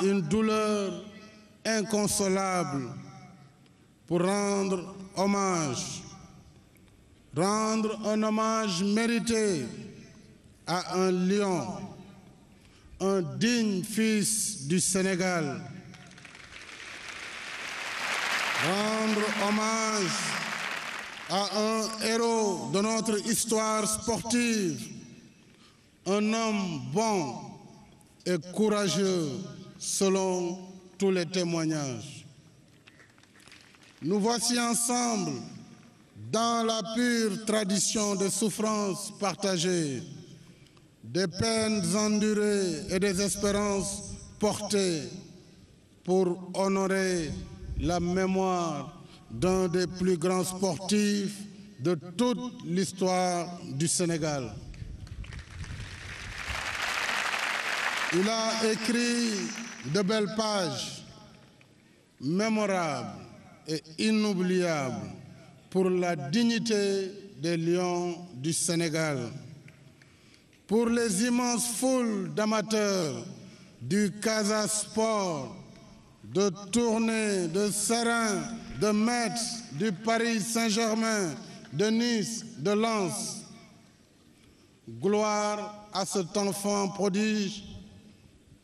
Une douleur inconsolable pour rendre un hommage mérité à un lion, un digne fils du Sénégal. Rendre hommage à un héros de notre histoire sportive, un homme bon et courageux selon tous les témoignages. Nous voici ensemble dans la pure tradition des souffrances partagées, des peines endurées et des espérances portées pour honorer la mémoire d'un des plus grands sportifs de toute l'histoire du Sénégal. Il a écrit de belles pages mémorables et inoubliables pour la dignité des lions du Sénégal, pour les immenses foules d'amateurs du Casa Sport, de Tournai, de Serein, de Metz, du Paris Saint-Germain, de Nice, de Lens. Gloire à cet enfant prodige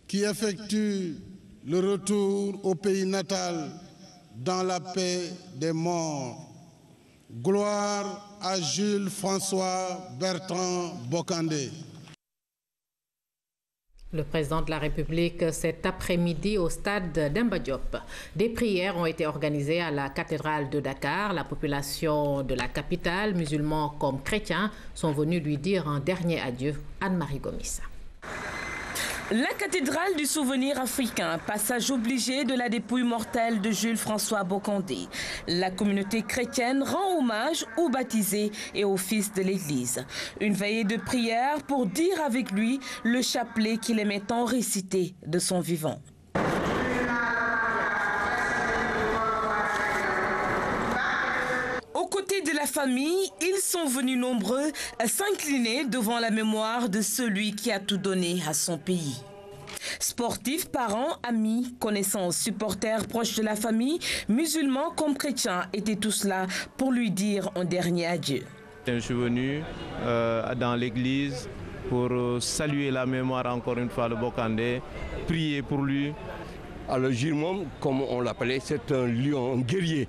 qui effectue le retour au pays natal dans la paix des morts. Gloire à Jules François Bertrand Bokandé. Le président de la République cet après-midi au stade Demba Diop. Des prières ont été organisées à la cathédrale de Dakar. La population de la capitale, musulmans comme chrétiens, sont venus lui dire un dernier adieu. Anne-Marie Gomissa. La cathédrale du souvenir africain, passage obligé de la dépouille mortelle de Jules François Bokandé. La communauté chrétienne rend hommage aux baptisés et aux fils de l'Église. Une veillée de prière pour dire avec lui le chapelet qu'il aimait tant réciter de son vivant. Aux côtés de la famille, ils sont venus nombreux à s'incliner devant la mémoire de celui qui a tout donné à son pays. Sportifs, parents, amis, connaissances, supporters, proches de la famille, musulmans comme chrétiens étaient tous là pour lui dire un dernier adieu. Je suis venu dans l'église pour saluer la mémoire encore une fois de Bokandé, prier pour lui. Alors Jules, comme on l'appelait, c'est un lion, un guerrier.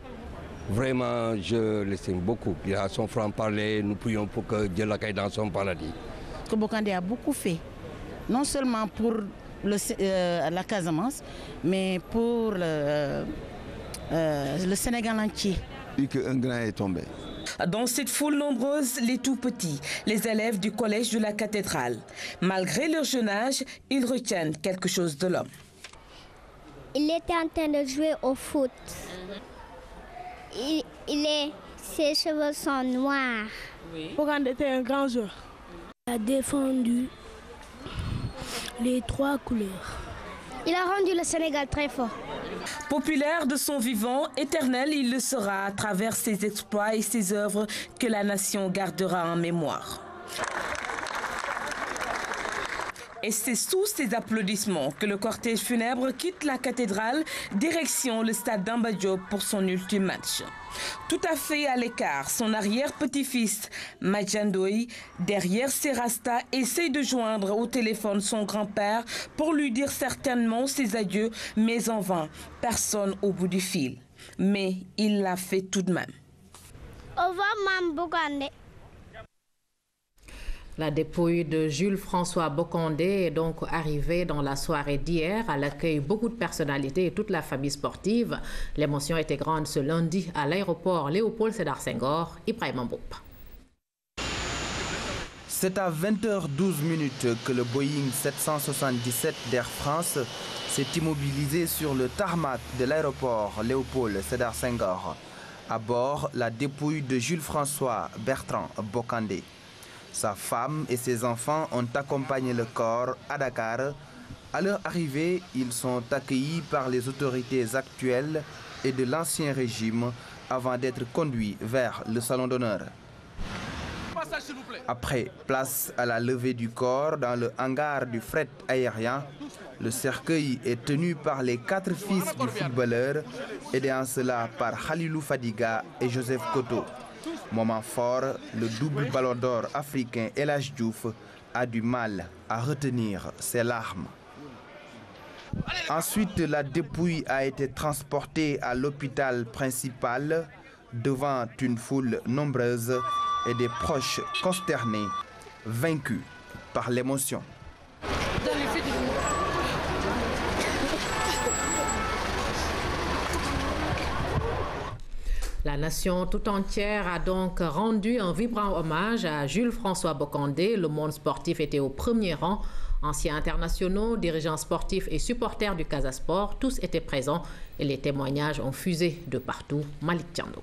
Vraiment, je l'estime beaucoup. Il a son franc-parler, nous prions pour que Dieu l'accueille dans son paradis. Bokandé a beaucoup fait, non seulement pour la Casamance, mais pour le Sénégal entier. Un grand est tombé. Dans cette foule nombreuse, les tout-petits, les élèves du collège de la cathédrale. Malgré leur jeune âge, ils retiennent quelque chose de l'homme. Il était en train de jouer au foot. Ses cheveux sont noirs. Bokandé était un grand joueur. Il a défendu les 3 couleurs. Il a rendu le Sénégal très fort. Populaire de son vivant, éternel, il le sera à travers ses exploits et ses œuvres que la nation gardera en mémoire. Et c'est sous ces applaudissements que le cortège funèbre quitte la cathédrale, direction le stade Demba Diop pour son ultime match. Tout à fait à l'écart, son arrière-petit-fils, Madjandoy, derrière ses rastas, essaye de joindre au téléphone son grand-père pour lui dire certainement ses adieux, mais en vain, personne au bout du fil. Mais il l'a fait tout de même. Au revoir, Mme Bokandé. La dépouille de Jules François Bokandé est donc arrivée dans la soirée d'hier. À l'accueil, beaucoup de personnalités et toute la famille sportive. L'émotion était grande ce lundi à l'aéroport Léopold Sédar Senghor. Ibrahima Mboup. C'est à 20h12 que le Boeing 777 d'Air France s'est immobilisé sur le tarmac de l'aéroport Léopold Sédar Senghor. À bord, la dépouille de Jules François Bertrand Bokandé. Sa femme et ses enfants ont accompagné le corps à Dakar. À leur arrivée, ils sont accueillis par les autorités actuelles et de l'ancien régime avant d'être conduits vers le salon d'honneur. Après, place à la levée du corps dans le hangar du fret aérien. Le cercueil est tenu par les 4 fils du footballeur, aidés en cela par Khalilou Fadiga et Joseph Koto. Moment fort, le double ballon d'or africain El Hadji Diouf a du mal à retenir ses larmes. Ensuite, la dépouille a été transportée à l'hôpital principal devant une foule nombreuse et des proches consternés, vaincus par l'émotion. La nation tout entière a donc rendu un vibrant hommage à Jules-François Bocandé. Le monde sportif était au premier rang. Anciens internationaux, dirigeants sportifs et supporters du Casa Sport, tous étaient présents et les témoignages ont fusé de partout. Malik Tiando.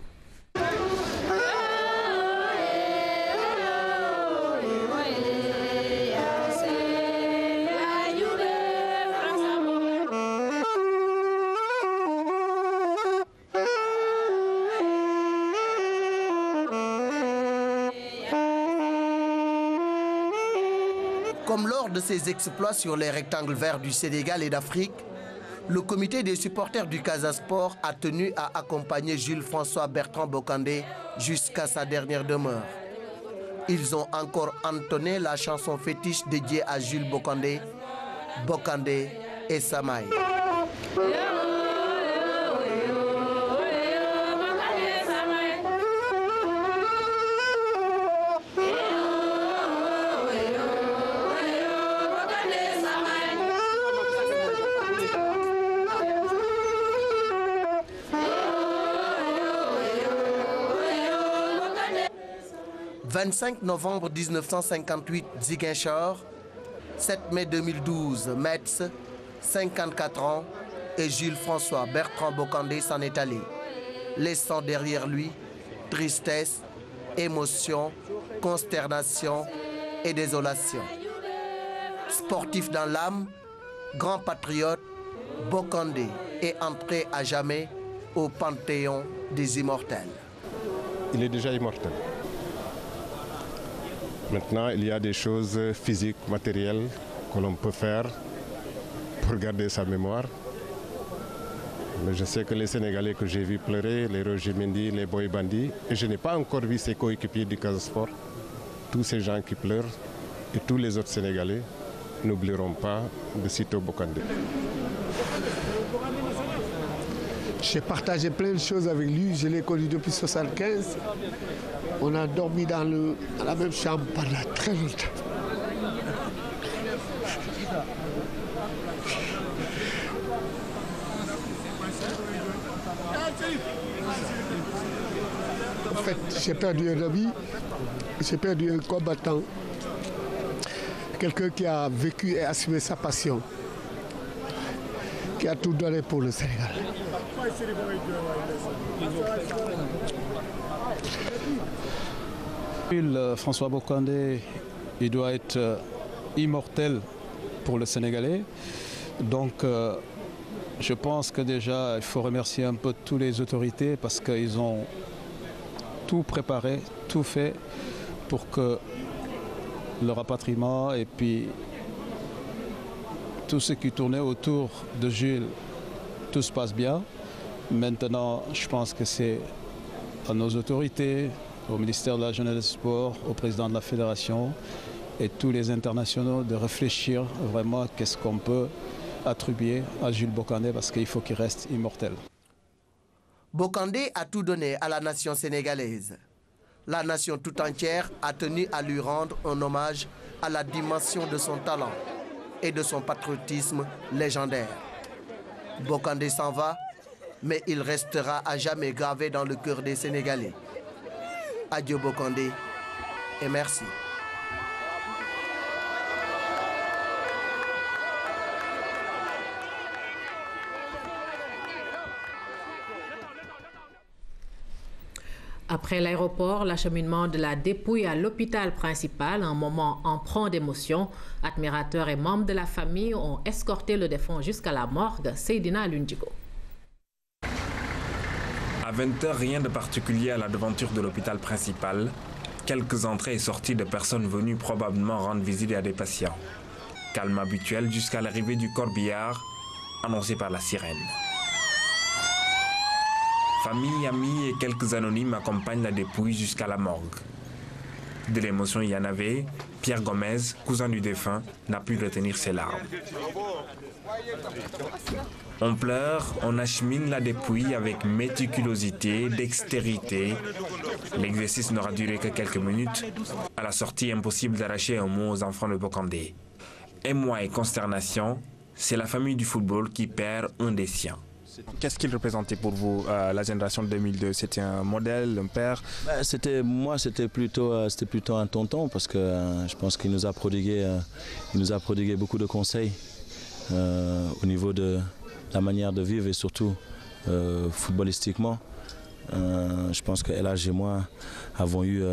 Comme lors de ses exploits sur les rectangles verts du Sénégal et d'Afrique, le comité des supporters du Casa Sport a tenu à accompagner Jules-François Bertrand Bocandé jusqu'à sa dernière demeure. Ils ont encore entonné la chanson fétiche dédiée à Jules Bocandé, Bocandé et Samaï. « 25 novembre 1958, Ziguinchor, 7 mai 2012, Metz, 54 ans, et Jules-François Bertrand Bocandé s'en est allé, laissant derrière lui tristesse, émotion, consternation et désolation. Sportif dans l'âme, grand patriote, Bocandé est entré à jamais au panthéon des immortels. Il est déjà immortel. Maintenant, il y a des choses physiques, matérielles que l'on peut faire pour garder sa mémoire. Mais je sais que les Sénégalais que j'ai vus pleurer, les Roger Mendy, les Boy Bandi, et je n'ai pas encore vu ces coéquipiers du Casa Sport, tous ces gens qui pleurent et tous les autres Sénégalais n'oublieront pas de Sito Bocandé. J'ai partagé plein de choses avec lui, je l'ai connu depuis 1975. On a dormi dans la même chambre pendant très longtemps. En fait, j'ai perdu un ami, j'ai perdu un combattant, quelqu'un qui a vécu et assumé sa passion, qui a tout donné pour le Sénégal. François Bocandé, il doit être immortel pour le Sénégalais. Donc, je pense que déjà, il faut remercier un peu toutes les autorités parce qu'ils ont tout préparé, tout fait pour que le rapatriement et puis tout ce qui tournait autour de Jules, tout se passe bien. Maintenant, je pense que c'est à nos autorités, au ministère de la Jeunesse et des Sports, au président de la Fédération et tous les internationaux de réfléchir vraiment à qu'est-ce qu'on peut attribuer à Jules Bocandé parce qu'il faut qu'il reste immortel. Bocandé a tout donné à la nation sénégalaise. La nation tout entière a tenu à lui rendre un hommage à la dimension de son talent et de son patriotisme légendaire. Bocandé s'en va, mais il restera à jamais gravé dans le cœur des Sénégalais. Adieu Bocandé et merci. Après l'aéroport, l'acheminement de la dépouille à l'hôpital principal, un moment empreint d'émotion. Admirateurs et membres de la famille ont escorté le défunt jusqu'à la morgue. Seydina Lundigo. À 20 h, rien de particulier à la devanture de l'hôpital principal. quelques entrées et sorties de personnes venues probablement rendre visite à des patients. Calme habituel jusqu'à l'arrivée du corbillard, annoncé par la sirène. Famille, amis et quelques anonymes accompagnent la dépouille jusqu'à la morgue. De l'émotion, il y en avait. Pierre Gomez, cousin du défunt, n'a pu retenir ses larmes. On pleure, on achemine la dépouille avec méticulosité, dextérité. L'exercice n'aura duré que quelques minutes. À la sortie, impossible d'arracher un mot aux enfants de Bokandé. Émoi et consternation, c'est la famille du football qui perd un des siens. Qu'est-ce qu'il représentait pour vous, la génération de 2002? C'était un modèle, un père? C'était plutôt un tonton parce que je pense qu'il nous a prodigué beaucoup de conseils au niveau de la manière de vivre et surtout footballistiquement. Je pense que El Hadj et moi avons eu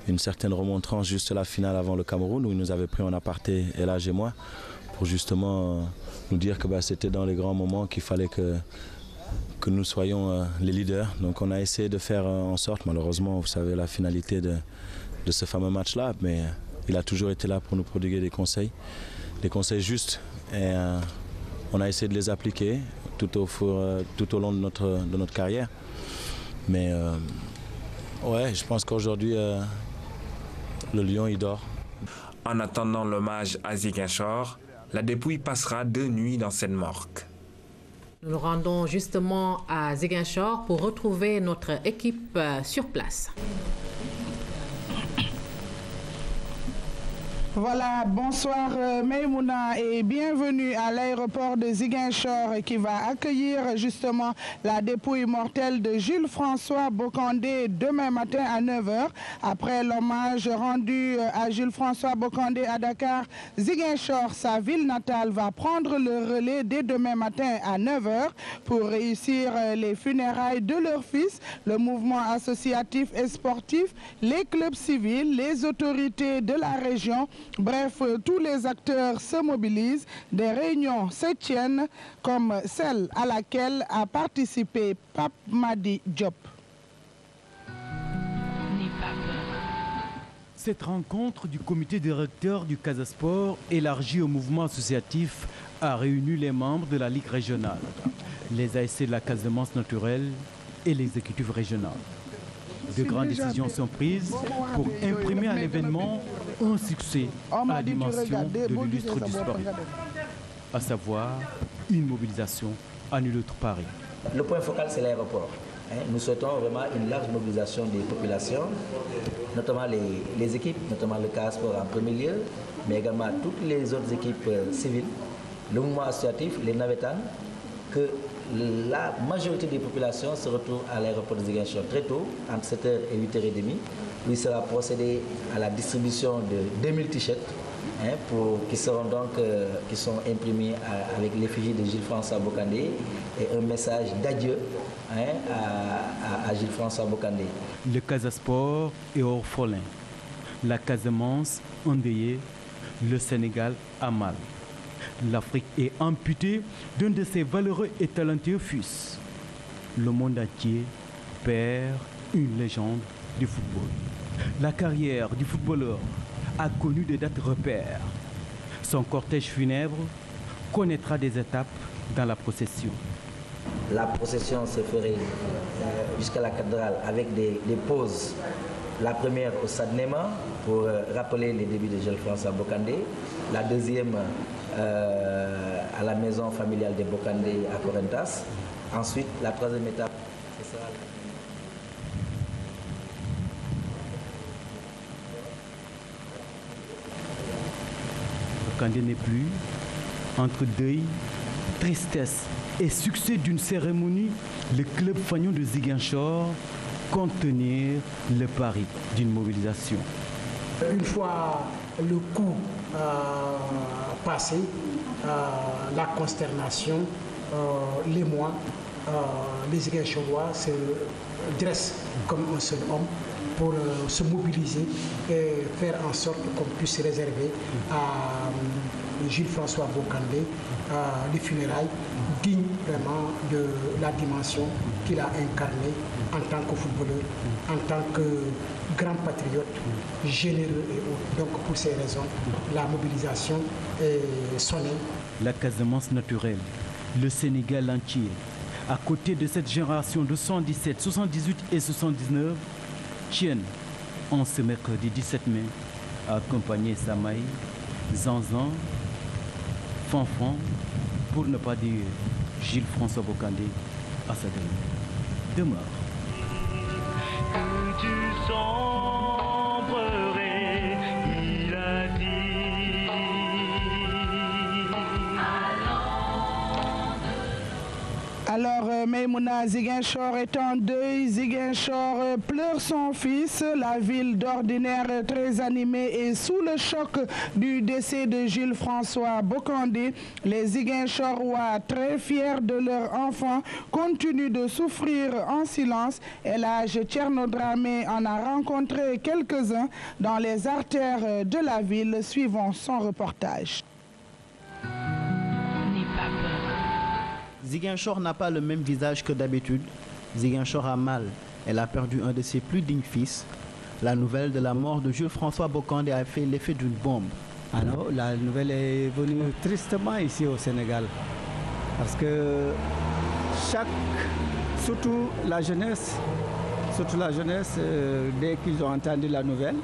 une certaine remontrance juste la finale avant le Cameroun où il nous avait pris en aparté, El Hadj et moi, pour justement nous dire que c'était dans les grands moments qu'il fallait que nous soyons les leaders. Donc on a essayé de faire en sorte, malheureusement, vous savez la finalité de ce fameux match-là, mais il a toujours été là pour nous prodiguer des conseils justes. Et on a essayé de les appliquer tout au long de notre carrière. Mais ouais, je pense qu'aujourd'hui, le lion, il dort. En attendant l'hommage à Ziguinchor, la dépouille passera 2 nuits dans cette morgue. Nous nous rendons justement à Ziguinchor pour retrouver notre équipe sur place. Voilà, bonsoir Maïmouna et bienvenue à l'aéroport de Ziguinchor qui va accueillir justement la dépouille mortelle de Jules François Bokandé demain matin à 9h. Après l'hommage rendu à Jules François Bokandé à Dakar, Ziguinchor, sa ville natale, va prendre le relais dès demain matin à 9h pour réussir les funérailles de leur fils, le mouvement associatif et sportif, les clubs civils, les autorités de la région. Bref, tous les acteurs se mobilisent. Des réunions se tiennent comme celle à laquelle a participé Pape Madi Diop. Cette rencontre du comité directeur du Casa Sport, élargie au mouvement associatif, a réuni les membres de la Ligue régionale, les ASC de la Casamance naturelle et l'exécutif régional. De grandes décisions sont prises pour imprimer à l'événement un succès à la dimension de l'illustre disparu, à savoir une mobilisation à nul autre Paris. Le point focal, c'est l'aéroport. Nous souhaitons vraiment une large mobilisation des populations, notamment les équipes, notamment le Casa Sport en premier lieu, mais également toutes les autres équipes civiles, le mouvement associatif, les navétanes, que la majorité des populations se retrouvent à l'aéroport de Ziguinchor très tôt, entre 7h et 8h30, où il sera procédé à la distribution de 2000 t-shirts qui sont imprimés avec l'effigie de Jules François Bokandé et un message d'adieu à Jules François Bokandé. Le Casa Sport est orphelin, la Casamance endeuillée, le Sénégal a mal. L'Afrique est amputée d'un de ses valeureux et talentueux fils. Le monde entier perd une légende du football. La carrière du footballeur a connu des dates repères. Son cortège funèbre connaîtra des étapes dans la procession. La procession se ferait jusqu'à la cathédrale avec des pauses. La première au Stade Néma pour rappeler les débuts de Jules François Bokandé. La deuxième à la maison familiale des Bokandé à Corentas. Ensuite, la troisième étape, ce sera... Bokandé n'est plus. Entre deuil, tristesse et succès d'une cérémonie, le club fagnon de Ziguinchor compte tenir le pari d'une mobilisation. Une fois le coup passé, la consternation, l'émoi, les Ziguinchorois se dressent comme un seul homme pour se mobiliser et faire en sorte qu'on puisse réserver à Jules François Bokandé les funérailles dignes vraiment de la dimension qu'il a incarnée en tant que footballeur, en tant que grand patriote, généreux et autres. Donc pour ces raisons, la mobilisation est sonnée. La Casamance naturelle, le Sénégal entier, à côté de cette génération de 77, 78 et 79, tiennent en ce mercredi 17 mai à accompagner Samaï, Zanzan, Fanfan, pour ne pas dire Gilles François Bocandé à sa demeure. Que tu sombrerais, il a dit. Alors, Maïmouna, Ziguinchor est en deuil. Ziguinchor pleure son fils. La ville d'ordinaire très animée et sous le choc du décès de Jules François Bocandé. Les Ziguinchorois, très fiers de leur enfant, continuent de souffrir en silence. Et l'âge Thierno Dramé en a rencontré quelques-uns dans les artères de la ville. Suivons son reportage. Ziguinchor n'a pas le même visage que d'habitude. Ziguinchor a mal. Elle a perdu un de ses plus dignes fils. La nouvelle de la mort de Jules François Bocandé a fait l'effet d'une bombe. Alors, la nouvelle est venue tristement ici au Sénégal. Parce que surtout la jeunesse, dès qu'ils ont entendu la nouvelle,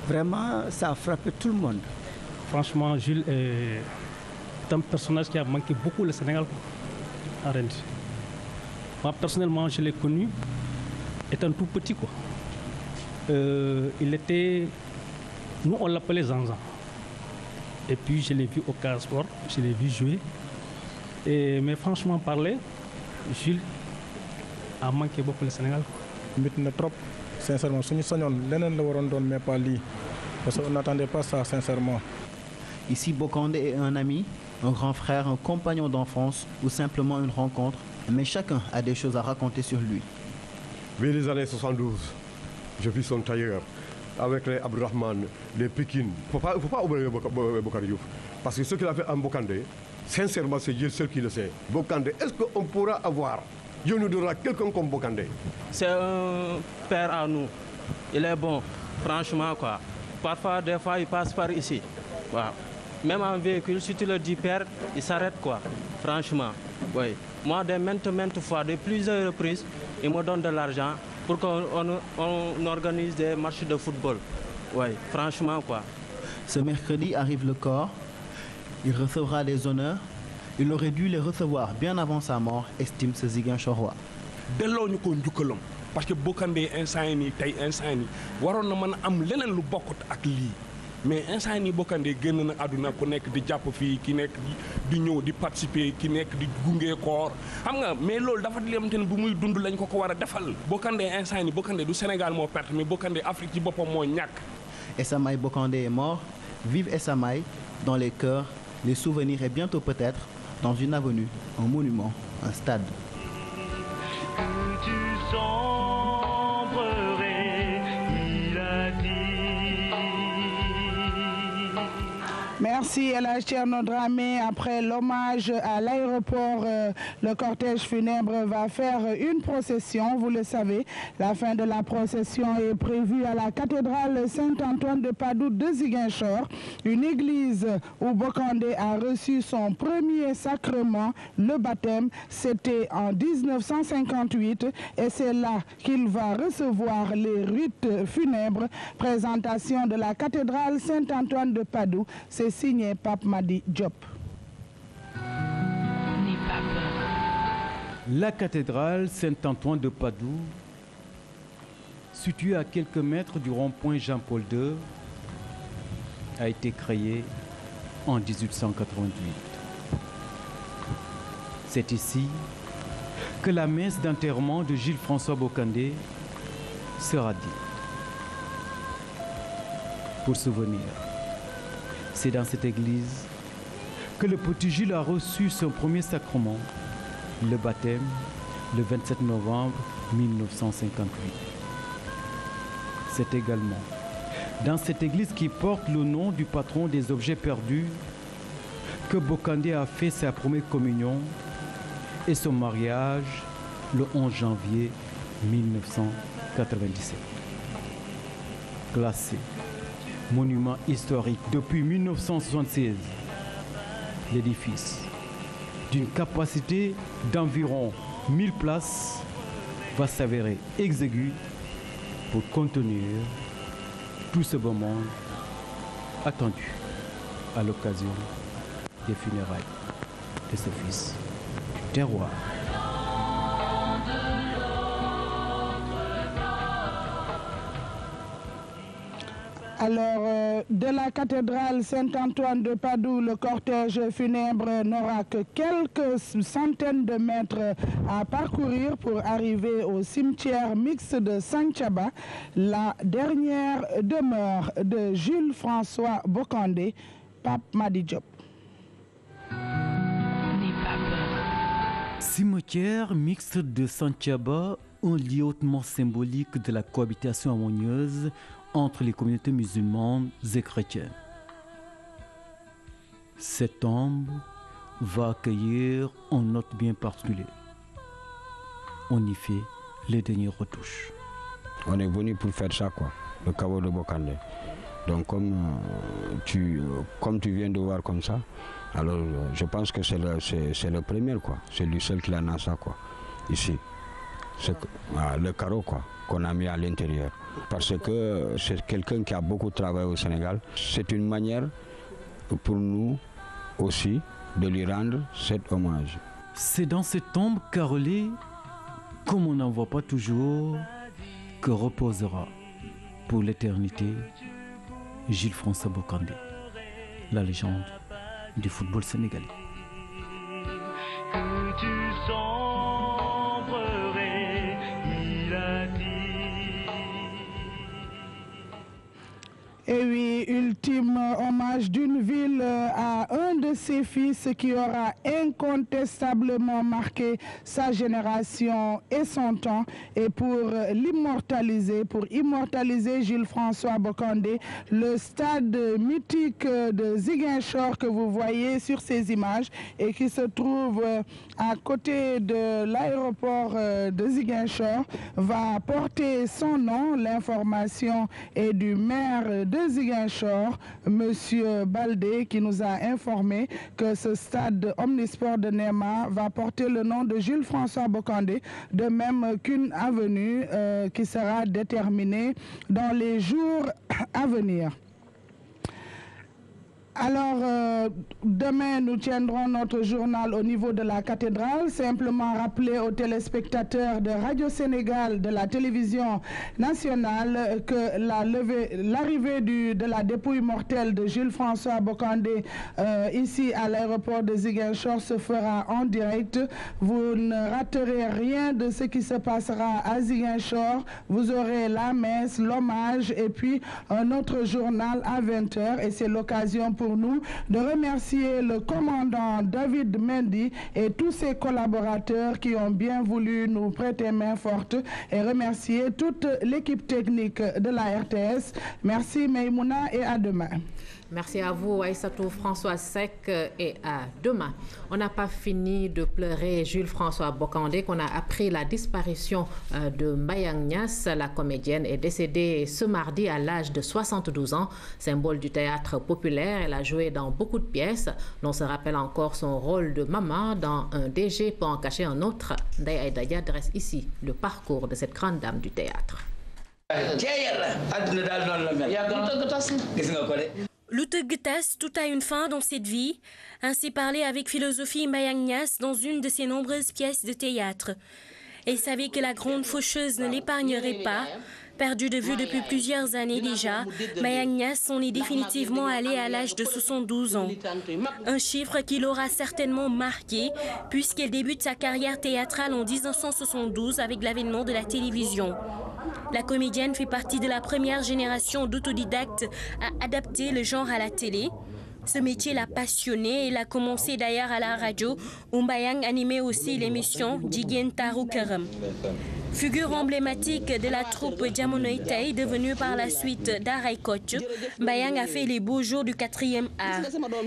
vraiment, ça a frappé tout le monde. Franchement, Jules est un personnage qui a manqué beaucoup le Sénégal. Moi, personnellement, je l'ai connu étant tout petit, quoi. Il était... Nous, on l'appelait Zanzan. Et puis, je l'ai vu au Casport, je l'ai vu jouer. Mais franchement parler, Jules a manqué beaucoup le Sénégal. Maintenant, trop, sincèrement, si nous soignons, mais pas lui. Parce qu'on n'attendait pas ça, sincèrement. Ici, Bocandé est un ami, un grand frère, un compagnon d'enfance ou simplement une rencontre, mais chacun a des choses à raconter sur lui. Vers les années 72, je vis son tailleur avec les Abdourahmane, les Pékin. Il ne faut pas oublier Bocandé Diouf. Parce que ce qu'il a fait en Bocandé, sincèrement, c'est Dieu seul qui le sait. Bocandé, est-ce qu'on pourra avoir, Dieu nous donnera quelqu'un comme Bocandé? C'est un père à nous. Il est bon, franchement, quoi. Parfois, des fois, il passe par ici. Wow. Même en véhicule, si tu le dis père, il s'arrête, quoi. Franchement, oui. Moi, maintes fois, de plusieurs reprises, il me donne de l'argent pour qu'on organise des matchs de football. Oui, franchement, quoi. Ce mercredi arrive le corps. Il recevra les honneurs. Il aurait dû les recevoir bien avant sa mort, estime ce Ziguinchorois. Parce que Bocandé instant yi tey instant yi waroon na mën a am leneen lu bokkut ak lii mais instant yi Bocandé génn na àdduna ku nekk di jàpp fii ki nekk di ñëw di participer ki nekk di gunge koor xam nga mais loolu dafa di lemte ne bu muy dund lañ ko war a defal Bocandé instant yi Bocandé du Sénégal moo perte mais Bocandé Afrique ci boppam moo ñàkk. Essamaï Bocandé est mort. Vive Essamaï dans les cœurs, les souvenirs et bientôt peut-être dans une avenue, un monument, un stade. Merci Elhadji Thierno Dramé. Après l'hommage à l'aéroport, le cortège funèbre va faire une procession. Vous le savez, la fin de la procession est prévue à la cathédrale Saint-Antoine de Padoue de Ziguinchor, une église où Bocandé a reçu son premier sacrement, le baptême. C'était en 1958 et c'est là qu'il va recevoir les rites funèbres. Présentation de la cathédrale Saint-Antoine de Padoue. C'est signé Pape Madi Diop. La cathédrale Saint-Antoine de Padoue, située à quelques mètres du rond-point Jean-Paul II, a été créée en 1888. C'est ici que la messe d'enterrement de Gilles François Bocandé sera dite. Pour souvenir, c'est dans cette église que le petit Gilles a reçu son premier sacrement, le baptême, le 27 novembre 1958. C'est également dans cette église qui porte le nom du patron des objets perdus que Bokandé a fait sa première communion et son mariage le 11 janvier 1997. Classé monument historique depuis 1976, l'édifice, d'une capacité d'environ 1000 places, va s'avérer exigu pour contenir tout ce beau monde attendu à l'occasion des funérailles de ce fils du terroir. Alors, de la cathédrale Saint-Antoine de Padoue, le cortège funèbre n'aura que quelques centaines de mètres à parcourir pour arriver au cimetière mixte de Santhiaba, la dernière demeure de Jules François Bokandé, Pape Madi Diop. Cimetière mixte de Santhiaba, un lieu hautement symbolique de la cohabitation harmonieuse entre les communautés musulmanes et chrétiennes. Cette tombe va accueillir un hôte bien particulier. On y fait les dernières retouches. On est venu pour faire ça, quoi, le caveau de Bokandé. Donc comme tu viens de voir comme ça, alors je pense que c'est le premier, quoi. C'est lui seul qui en a ça, quoi, ici. C'est le carreau, quoi, qu'on a mis à l'intérieur. Parce que c'est quelqu'un qui a beaucoup travaillé au Sénégal. C'est une manière pour nous aussi de lui rendre cet hommage. C'est dans cette tombe carrelée, comme on n'en voit pas toujours, que reposera pour l'éternité Jules François Bokandé, la légende du football sénégalais. Que tu sombrerais, il a dit. Et oui, ultime hommage d'une ville à un de ses fils qui aura incontestablement marqué sa génération et son temps. Et pour immortaliser Jules François Bokandé, le stade mythique de Ziguinchor que vous voyez sur ces images et qui se trouve à côté de l'aéroport de Ziguinchor va porter son nom. L'information est du maire de Ziguinchor, Monsieur Baldé, qui nous a informé que ce stade omnisport de Néma va porter le nom de Jules François Bokandé, de même qu'une avenue qui sera déterminée dans les jours à venir. Alors, demain, nous tiendrons notre journal au niveau de la cathédrale. Simplement rappeler aux téléspectateurs de Radio Sénégal, de la télévision nationale, que l'arrivée de la dépouille mortelle de Jules François Bokandé ici à l'aéroport de Ziguinchor se fera en direct. Vous ne raterez rien de ce qui se passera à Ziguinchor. Vous aurez la messe, l'hommage et puis un autre journal à 20h. Et c'est l'occasion pour nous de remercier le commandant David Mendy et tous ses collaborateurs qui ont bien voulu nous prêter main forte, et remercier toute l'équipe technique de la RTS. Merci Maïmouna et à demain. Merci à vous, Aïssatou François Sec, et à demain. On n'a pas fini de pleurer Jules François Bokandé, qu'on a appris la disparition de Mbayang Niass. La comédienne est décédée ce mardi à l'âge de 72 ans, symbole du théâtre populaire. Elle a joué dans beaucoup de pièces. On se rappelle encore son rôle de maman dans Un DG pour en cacher un autre. Ndeye Aïda dresse ici le parcours de cette grande dame du théâtre. Lu tëgg tas, tout a une fin dans cette vie. Ainsi parlait avec philosophie Mbayang Niass dans une de ses nombreuses pièces de théâtre. Elle savait que la grande faucheuse ne l'épargnerait pas. Perdu de vue depuis plusieurs années déjà, Mbayang Niass s'en est définitivement allée à l'âge de 72 ans. Un chiffre qui l'aura certainement marqué, puisqu'elle débute sa carrière théâtrale en 1972 avec l'avènement de la télévision. La comédienne fait partie de la première génération d'autodidactes à adapter le genre à la télé. Ce métier l'a passionné. Il a commencé d'ailleurs à la radio où Mbayang animait aussi l'émission Jigéen Taru Këram. Figure emblématique de la troupe Jamonoy Tay, devenue par la suite Daaray Kocc, Mbayang a fait les beaux jours du 4e art.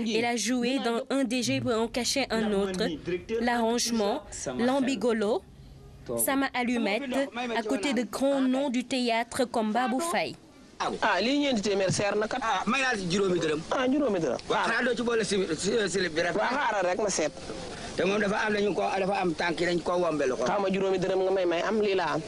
Il a joué dans un DG pour en cacher un autre, l'arrangement, l'ambigolo, Sama Allumette, à côté de grands noms du théâtre comme Babou Faye. lii ñeenti téeméer seer na kat. may naa ci juróomi dërëm. juróomi dërëm. waaw xanaa doo ci boole silib bi rek. waaw xaaral rek ma seet. te moom dafa am tànk yi dañ ko wombelu ko. xaw ma juróomi dërëm nga may am lii laa am.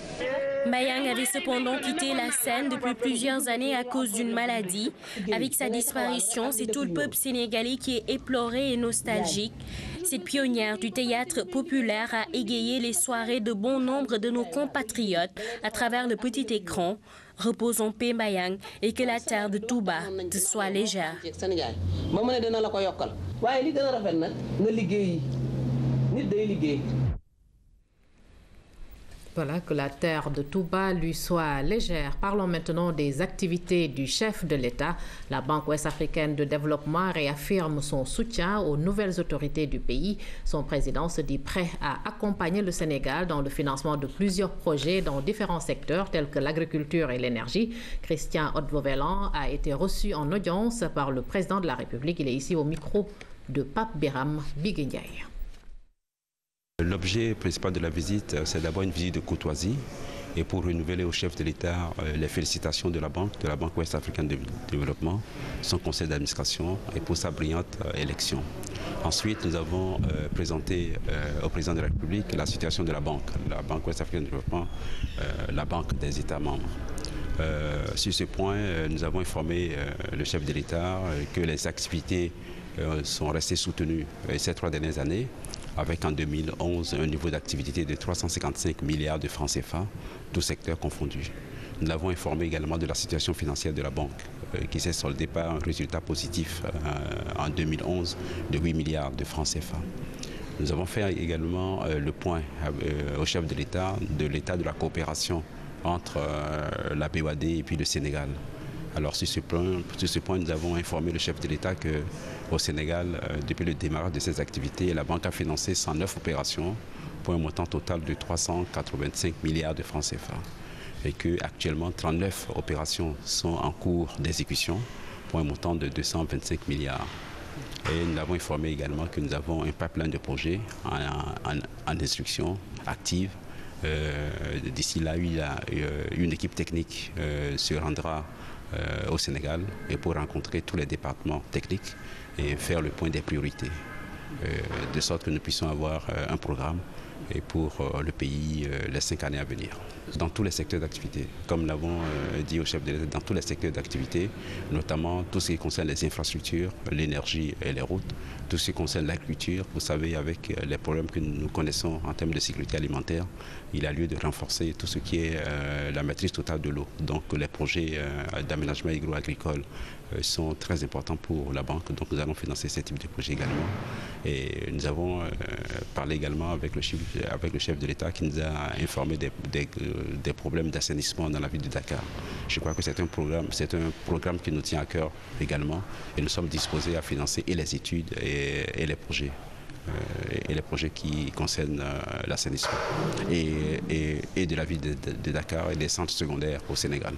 Mbayang avait cependant quitté la scène depuis plusieurs années à cause d'une maladie. Avec sa disparition, c'est tout le peuple sénégalais qui est éploré et nostalgique. Cette pionnière du théâtre populaire a égayé les soirées de bon nombre de nos compatriotes à travers le petit écran. Repose en paix Mbayang et que la terre de Touba te soit légère. Voilà, que la terre de Touba lui soit légère. Parlons maintenant des activités du chef de l'État. La Banque ouest-africaine de développement réaffirme son soutien aux nouvelles autorités du pays. Son président se dit prêt à accompagner le Sénégal dans le financement de plusieurs projets dans différents secteurs tels que l'agriculture et l'énergie. Christian Hotvovelan a été reçu en audience par le président de la République. Il est ici au micro de Pape Biram Biguendiaï. L'objet principal de la visite, c'est d'abord une visite de courtoisie et pour renouveler au chef de l'État les félicitations de la Banque ouest-africaine de développement, son conseil d'administration et pour sa brillante élection. Ensuite, nous avons présenté au président de la République la situation de la Banque ouest-africaine de développement, la Banque des États membres. Sur ce point, nous avons informé le chef de l'État que les activités sont restées soutenues ces 3 dernières années, avec en 2011 un niveau d'activité de 355 milliards de francs CFA, tous secteurs confondus. Nous l'avons informé également de la situation financière de la banque, qui s'est soldée par un résultat positif en 2011 de 8 milliards de francs CFA. Nous avons fait également le point au chef de l'état de la coopération entre la BOAD et puis le Sénégal. Alors sur ce point, nous avons informé le chef de l'État qu'au Sénégal, depuis le démarrage de ces activités, la banque a financé 109 opérations pour un montant total de 385 milliards de francs CFA. Et qu'actuellement, 39 opérations sont en cours d'exécution pour un montant de 225 milliards. Et nous avons informé également que nous avons un pipeline de projets en instruction active. D'ici là, une équipe technique se rendra au Sénégal et pour rencontrer tous les départements techniques et faire le point des priorités, de sorte que nous puissions avoir un programme et pour le pays les 5 années à venir. Dans tous les secteurs d'activité, comme nous l'avons dit au chef de l'État, dans tous les secteurs d'activité, notamment tout ce qui concerne les infrastructures, l'énergie et les routes, tout ce qui concerne l'agriculture. Vous savez, avec les problèmes que nous connaissons en termes de sécurité alimentaire, il a lieu de renforcer tout ce qui est la maîtrise totale de l'eau. Donc les projets d'aménagement agro-agricole sont très importants pour la banque. Donc nous allons financer ce type de projet également. Et nous avons parlé également avec le chef de l'État qui nous a informé des problèmes d'assainissement dans la ville de Dakar. Je crois que c'est un programme qui nous tient à cœur également. Et nous sommes disposés à financer et les études et les projets. Et les projets qui concernent l'assainissement et de la ville de Dakar et des centres secondaires au Sénégal.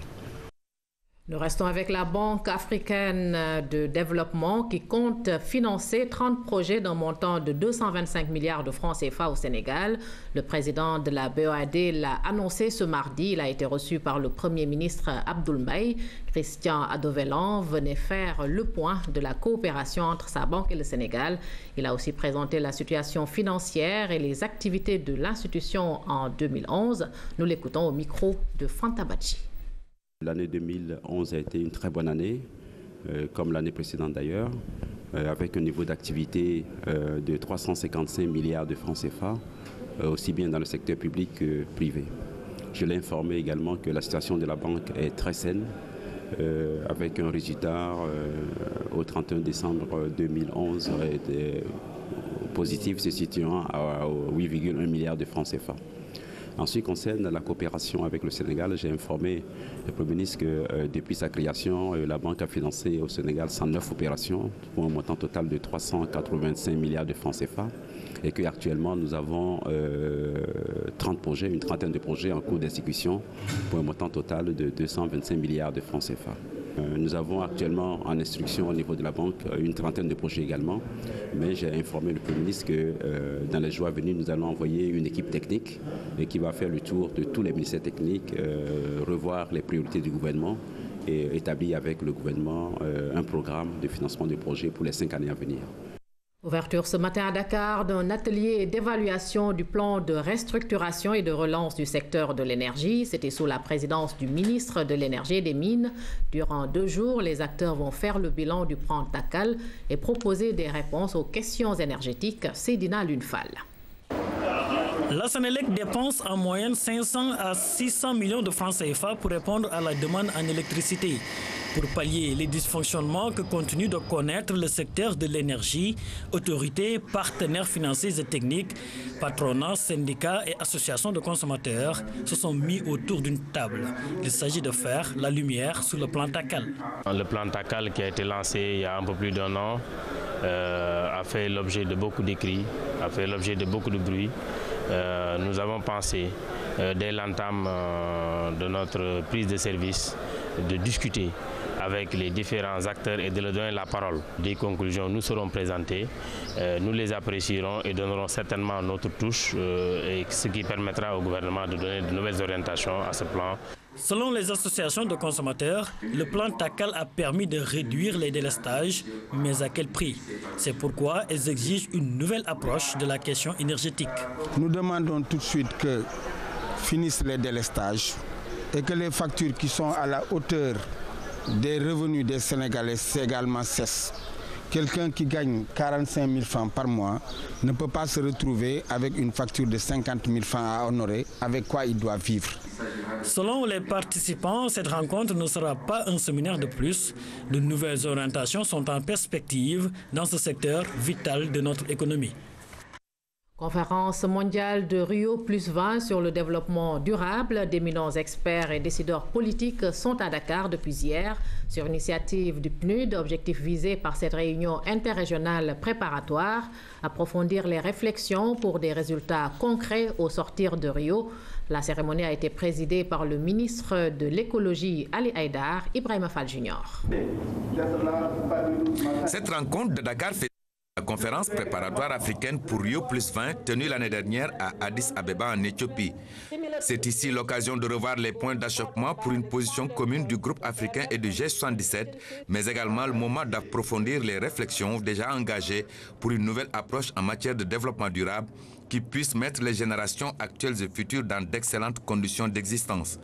Nous restons avec la Banque africaine de développement qui compte financer 30 projets d'un montant de 225 milliards de francs CFA au Sénégal. Le président de la BOAD l'a annoncé ce mardi. Il a été reçu par le Premier ministre Abdoul Mbaye. Christian Hotvovelan venait faire le point de la coopération entre sa banque et le Sénégal. Il a aussi présenté la situation financière et les activités de l'institution en 2011. Nous l'écoutons au micro de Fanta Badji. L'année 2011 a été une très bonne année, comme l'année précédente d'ailleurs, avec un niveau d'activité de 355 milliards de francs CFA, aussi bien dans le secteur public que privé. Je l'ai informé également que la situation de la banque est très saine, avec un résultat au 31 décembre 2011 positif se situant à 8,1 milliards de francs CFA. En ce qui concerne la coopération avec le Sénégal, j'ai informé le Premier ministre que depuis sa création, la banque a financé au Sénégal 109 opérations pour un montant total de 385 milliards de francs CFA et qu'actuellement nous avons 30 projets, une trentaine de projets en cours d'exécution pour un montant total de 225 milliards de francs CFA. Nous avons actuellement en instruction au niveau de la banque une trentaine de projets également, mais j'ai informé le Premier ministre que dans les jours à venir, nous allons envoyer une équipe technique qui va faire le tour de tous les ministères techniques, revoir les priorités du gouvernement et établir avec le gouvernement un programme de financement de projets pour les 5 années à venir. Ouverture ce matin à Dakar d'un atelier d'évaluation du plan de restructuration et de relance du secteur de l'énergie. C'était sous la présidence du ministre de l'Énergie et des Mines. Durant 2 jours, les acteurs vont faire le bilan du plan Takal et proposer des réponses aux questions énergétiques. Seydina Lunfal. La Sénélec dépense en moyenne 500 à 600 millions de francs CFA pour répondre à la demande en électricité. Pour pallier les dysfonctionnements que continue de connaître le secteur de l'énergie, autorités, partenaires financiers et techniques, patronats, syndicats et associations de consommateurs se sont mis autour d'une table. Il s'agit de faire la lumière sur le plan Takal. Le plan Takal qui a été lancé il y a un peu plus d'1 an a fait l'objet de beaucoup d'écrits, a fait l'objet de beaucoup de bruit. Nous avons pensé, dès l'entame de notre prise de service, de discuter avec les différents acteurs et de leur donner la parole. Des conclusions nous seront présentées, nous les apprécierons et donnerons certainement notre touche, et ce qui permettra au gouvernement de donner de nouvelles orientations à ce plan. Selon les associations de consommateurs, le plan Takal a permis de réduire les délestages, mais à quel prix? C'est pourquoi elles exigent une nouvelle approche de la question énergétique. Nous demandons tout de suite que finissent les délestages et que les factures qui sont à la hauteur des revenus des Sénégalais également cessent. Quelqu'un qui gagne 45 000 francs par mois ne peut pas se retrouver avec une facture de 50 000 francs à honorer, avec quoi il doit vivre. Selon les participants, cette rencontre ne sera pas un séminaire de plus. De nouvelles orientations sont en perspective dans ce secteur vital de notre économie. Conférence mondiale de Rio +20 sur le développement durable. D'éminents experts et décideurs politiques sont à Dakar depuis hier sur initiative du PNUD. Objectif visé par cette réunion interrégionale préparatoire, approfondir les réflexions pour des résultats concrets au sortir de Rio. La cérémonie a été présidée par le ministre de l'écologie Ali Haïdar, Ibrahima Fall Junior. Cette rencontre de Dakar fait la conférence préparatoire africaine pour Rio +20 tenue l'année dernière à Addis Abeba en Éthiopie. C'est ici l'occasion de revoir les points d'achoppement pour une position commune du groupe africain et du G77, mais également le moment d'approfondir les réflexions déjà engagées pour une nouvelle approche en matière de développement durable qui puisse mettre les générations actuelles et futures dans d'excellentes conditions d'existence.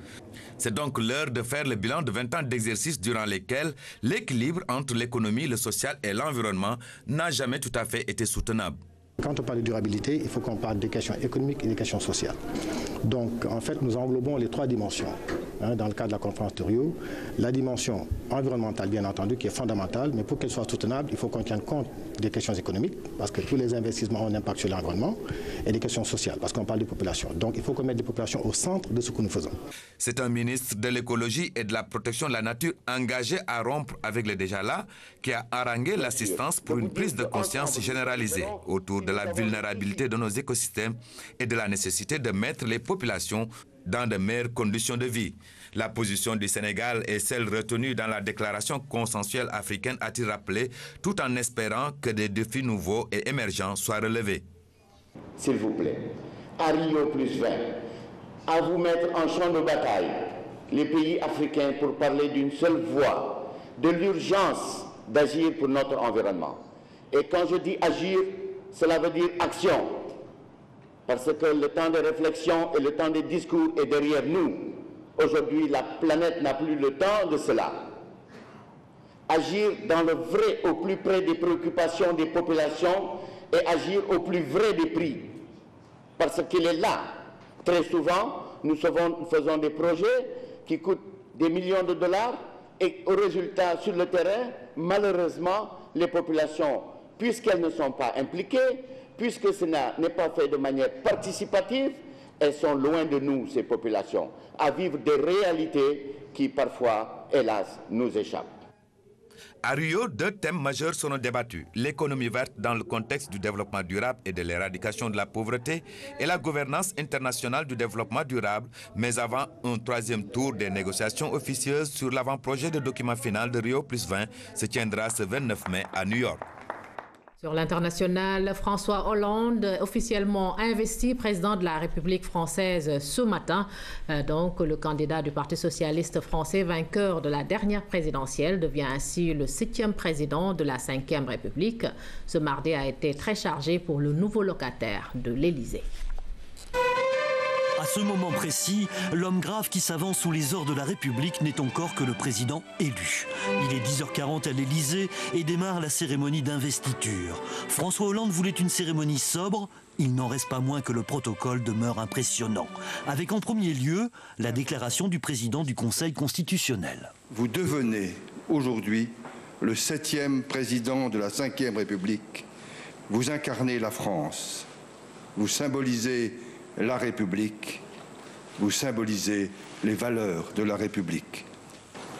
C'est donc l'heure de faire le bilan de 20 ans d'exercice durant lesquels l'équilibre entre l'économie, le social et l'environnement n'a jamais tout à fait été soutenable. Quand on parle de durabilité, il faut qu'on parle des questions économiques et des questions sociales. Donc, en fait, nous englobons les 3 dimensions. Dans le cadre de la conférence de Rio, la dimension environnementale, bien entendu, qui est fondamentale, mais pour qu'elle soit soutenable, il faut qu'on tienne compte des questions économiques, parce que tous les investissements ont un impact sur l'environnement, et des questions sociales, parce qu'on parle des populations. Donc, il faut qu'on mette les populations au centre de ce que nous faisons. C'est un ministre de l'écologie et de la protection de la nature engagé à rompre avec les déjà là, qui a harangué l'assistance pour une prise de conscience généralisée autour de la vulnérabilité de nos écosystèmes et de la nécessité de mettre les populations dans de meilleures conditions de vie. La position du Sénégal est celle retenue dans la déclaration consensuelle africaine, a-t-il rappelé, tout en espérant que des défis nouveaux et émergents soient relevés. S'il vous plaît, à Rio +20, à vous mettre en champ de bataille, les pays africains, pour parler d'une seule voix, de l'urgence d'agir pour notre environnement. Et quand je dis agir, cela veut dire action. Parce que le temps de réflexion et le temps des discours est derrière nous. Aujourd'hui, la planète n'a plus le temps de cela. Agir dans le vrai, au plus près des préoccupations des populations et agir au plus vrai des prix. Parce qu'il est là. Très souvent, nous faisons des projets qui coûtent des millions de dollars et au résultat, sur le terrain, malheureusement, les populations, puisqu'elles ne sont pas impliquées, puisque cela n'est pas fait de manière participative, elles sont loin de nous, ces populations, à vivre des réalités qui parfois, hélas, nous échappent. À Rio, 2 thèmes majeurs seront débattus. L'économie verte dans le contexte du développement durable et de l'éradication de la pauvreté et la gouvernance internationale du développement durable, mais avant un 3e tour des négociations officieuses sur l'avant-projet de document final de Rio+20 se tiendra ce 29 mai à New York. Sur l'international, François Hollande, officiellement investi président de la République française ce matin. Donc, le candidat du Parti socialiste français, vainqueur de la dernière présidentielle, devient ainsi le 7e président de la 5e République. Ce mardi a été très chargé pour le nouveau locataire de l'Élysée. À ce moment précis, l'homme grave qui s'avance sous les ors de la République n'est encore que le président élu. Il est 10h40 à l'Élysée et démarre la cérémonie d'investiture. François Hollande voulait une cérémonie sobre. Il n'en reste pas moins que le protocole demeure impressionnant. Avec en premier lieu la déclaration du président du Conseil constitutionnel. Vous devenez aujourd'hui le 7e président de la 5e République. Vous incarnez la France. Vous symbolisez la République, vous symbolisez les valeurs de la République.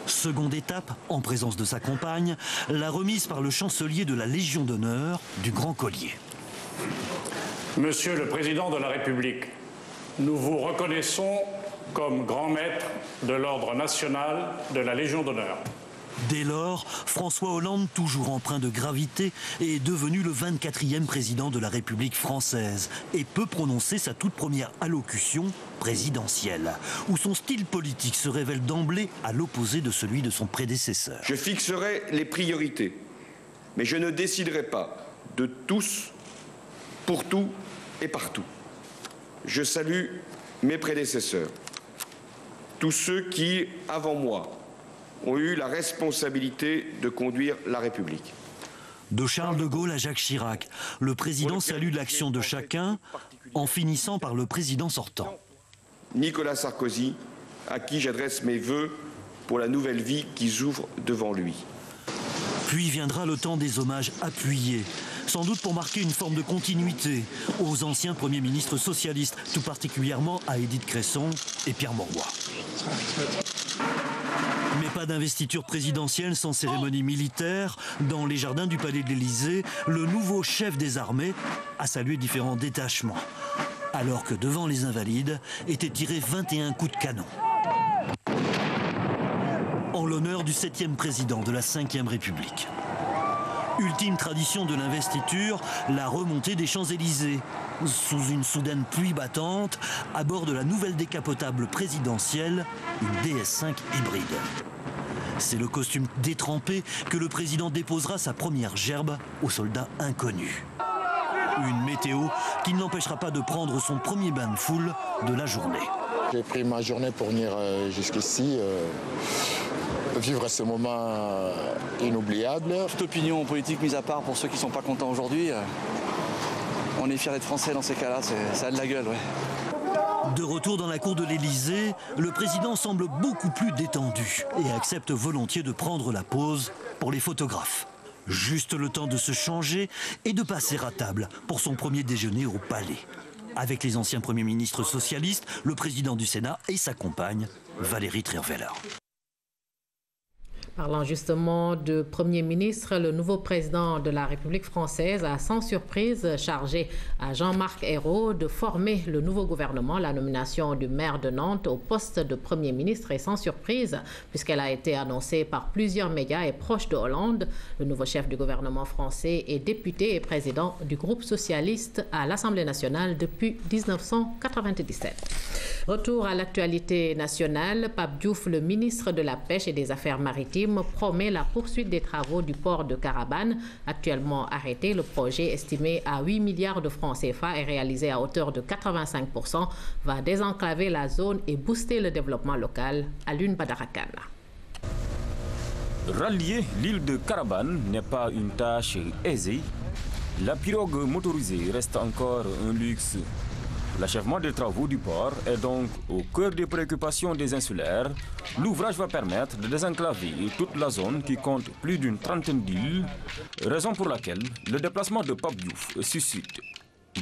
Seconde étape, en présence de sa compagne, la remise par le chancelier de la Légion d'honneur du Grand Collier. Monsieur le Président de la République, nous vous reconnaissons comme grand maître de l'Ordre national de la Légion d'honneur. Dès lors, François Hollande, toujours empreint de gravité, est devenu le 24e président de la République française et peut prononcer sa toute première allocution présidentielle, où son style politique se révèle d'emblée à l'opposé de celui de son prédécesseur. Je fixerai les priorités, mais je ne déciderai pas de tous, pour tout et partout. Je salue mes prédécesseurs, tous ceux qui, avant moi, ont eu la responsabilité de conduire la République. De Charles de Gaulle à Jacques Chirac, le président salue l'action de chacun en finissant par le président sortant. Nicolas Sarkozy, à qui j'adresse mes vœux pour la nouvelle vie qui s'ouvre devant lui. Puis viendra le temps des hommages appuyés, sans doute pour marquer une forme de continuité aux anciens premiers ministres socialistes, tout particulièrement à Édith Cresson et Pierre Mauroy. Mais pas d'investiture présidentielle sans cérémonie militaire. Dans les jardins du palais de l'Élysée, le nouveau chef des armées a salué différents détachements, alors que devant les Invalides étaient tirés 21 coups de canon. En l'honneur du 7e président de la 5e République. Ultime tradition de l'investiture, la remontée des Champs-Élysées, sous une soudaine pluie battante, à bord de la nouvelle décapotable présidentielle, une DS5 hybride. C'est le costume détrempé que le président déposera sa première gerbe aux soldats inconnus. Une météo qui ne l'empêchera pas de prendre son premier bain de foule de la journée. J'ai pris ma journée pour venir jusqu'ici, vivre ce moment inoubliable. Toute opinion politique mise à part pour ceux qui ne sont pas contents aujourd'hui, on est fiers d'être français dans ces cas-là, ça a de la gueule, ouais. De retour dans la cour de l'Élysée, le président semble beaucoup plus détendu et accepte volontiers de prendre la pause pour les photographes. Juste le temps de se changer et de passer à table pour son premier déjeuner au palais. Avec les anciens premiers ministres socialistes, le président du Sénat et sa compagne, Valérie Trierweiler. Parlant justement de Premier ministre, le nouveau président de la République française a sans surprise chargé à Jean-Marc Ayrault de former le nouveau gouvernement. La nomination du maire de Nantes au poste de Premier ministre est sans surprise puisqu'elle a été annoncée par plusieurs médias et proches de Hollande. Le nouveau chef du gouvernement français est député et président du groupe socialiste à l'Assemblée nationale depuis 1997. Retour à l'actualité nationale, Pape Diouf, le ministre de la Pêche et des Affaires maritimes, promet la poursuite des travaux du port de Carabane. Actuellement arrêté, le projet estimé à 8 milliards de francs CFA et réalisé à hauteur de 85% va désenclaver la zone et booster le développement local. Alun Badarakana. Rallier l'île de Carabane n'est pas une tâche aisée. La pirogue motorisée reste encore un luxe. L'achèvement des travaux du port est donc au cœur des préoccupations des insulaires. L'ouvrage va permettre de désenclaver toute la zone qui compte plus d'une trentaine d'îles, raison pour laquelle le déplacement de Pape Diouf suscite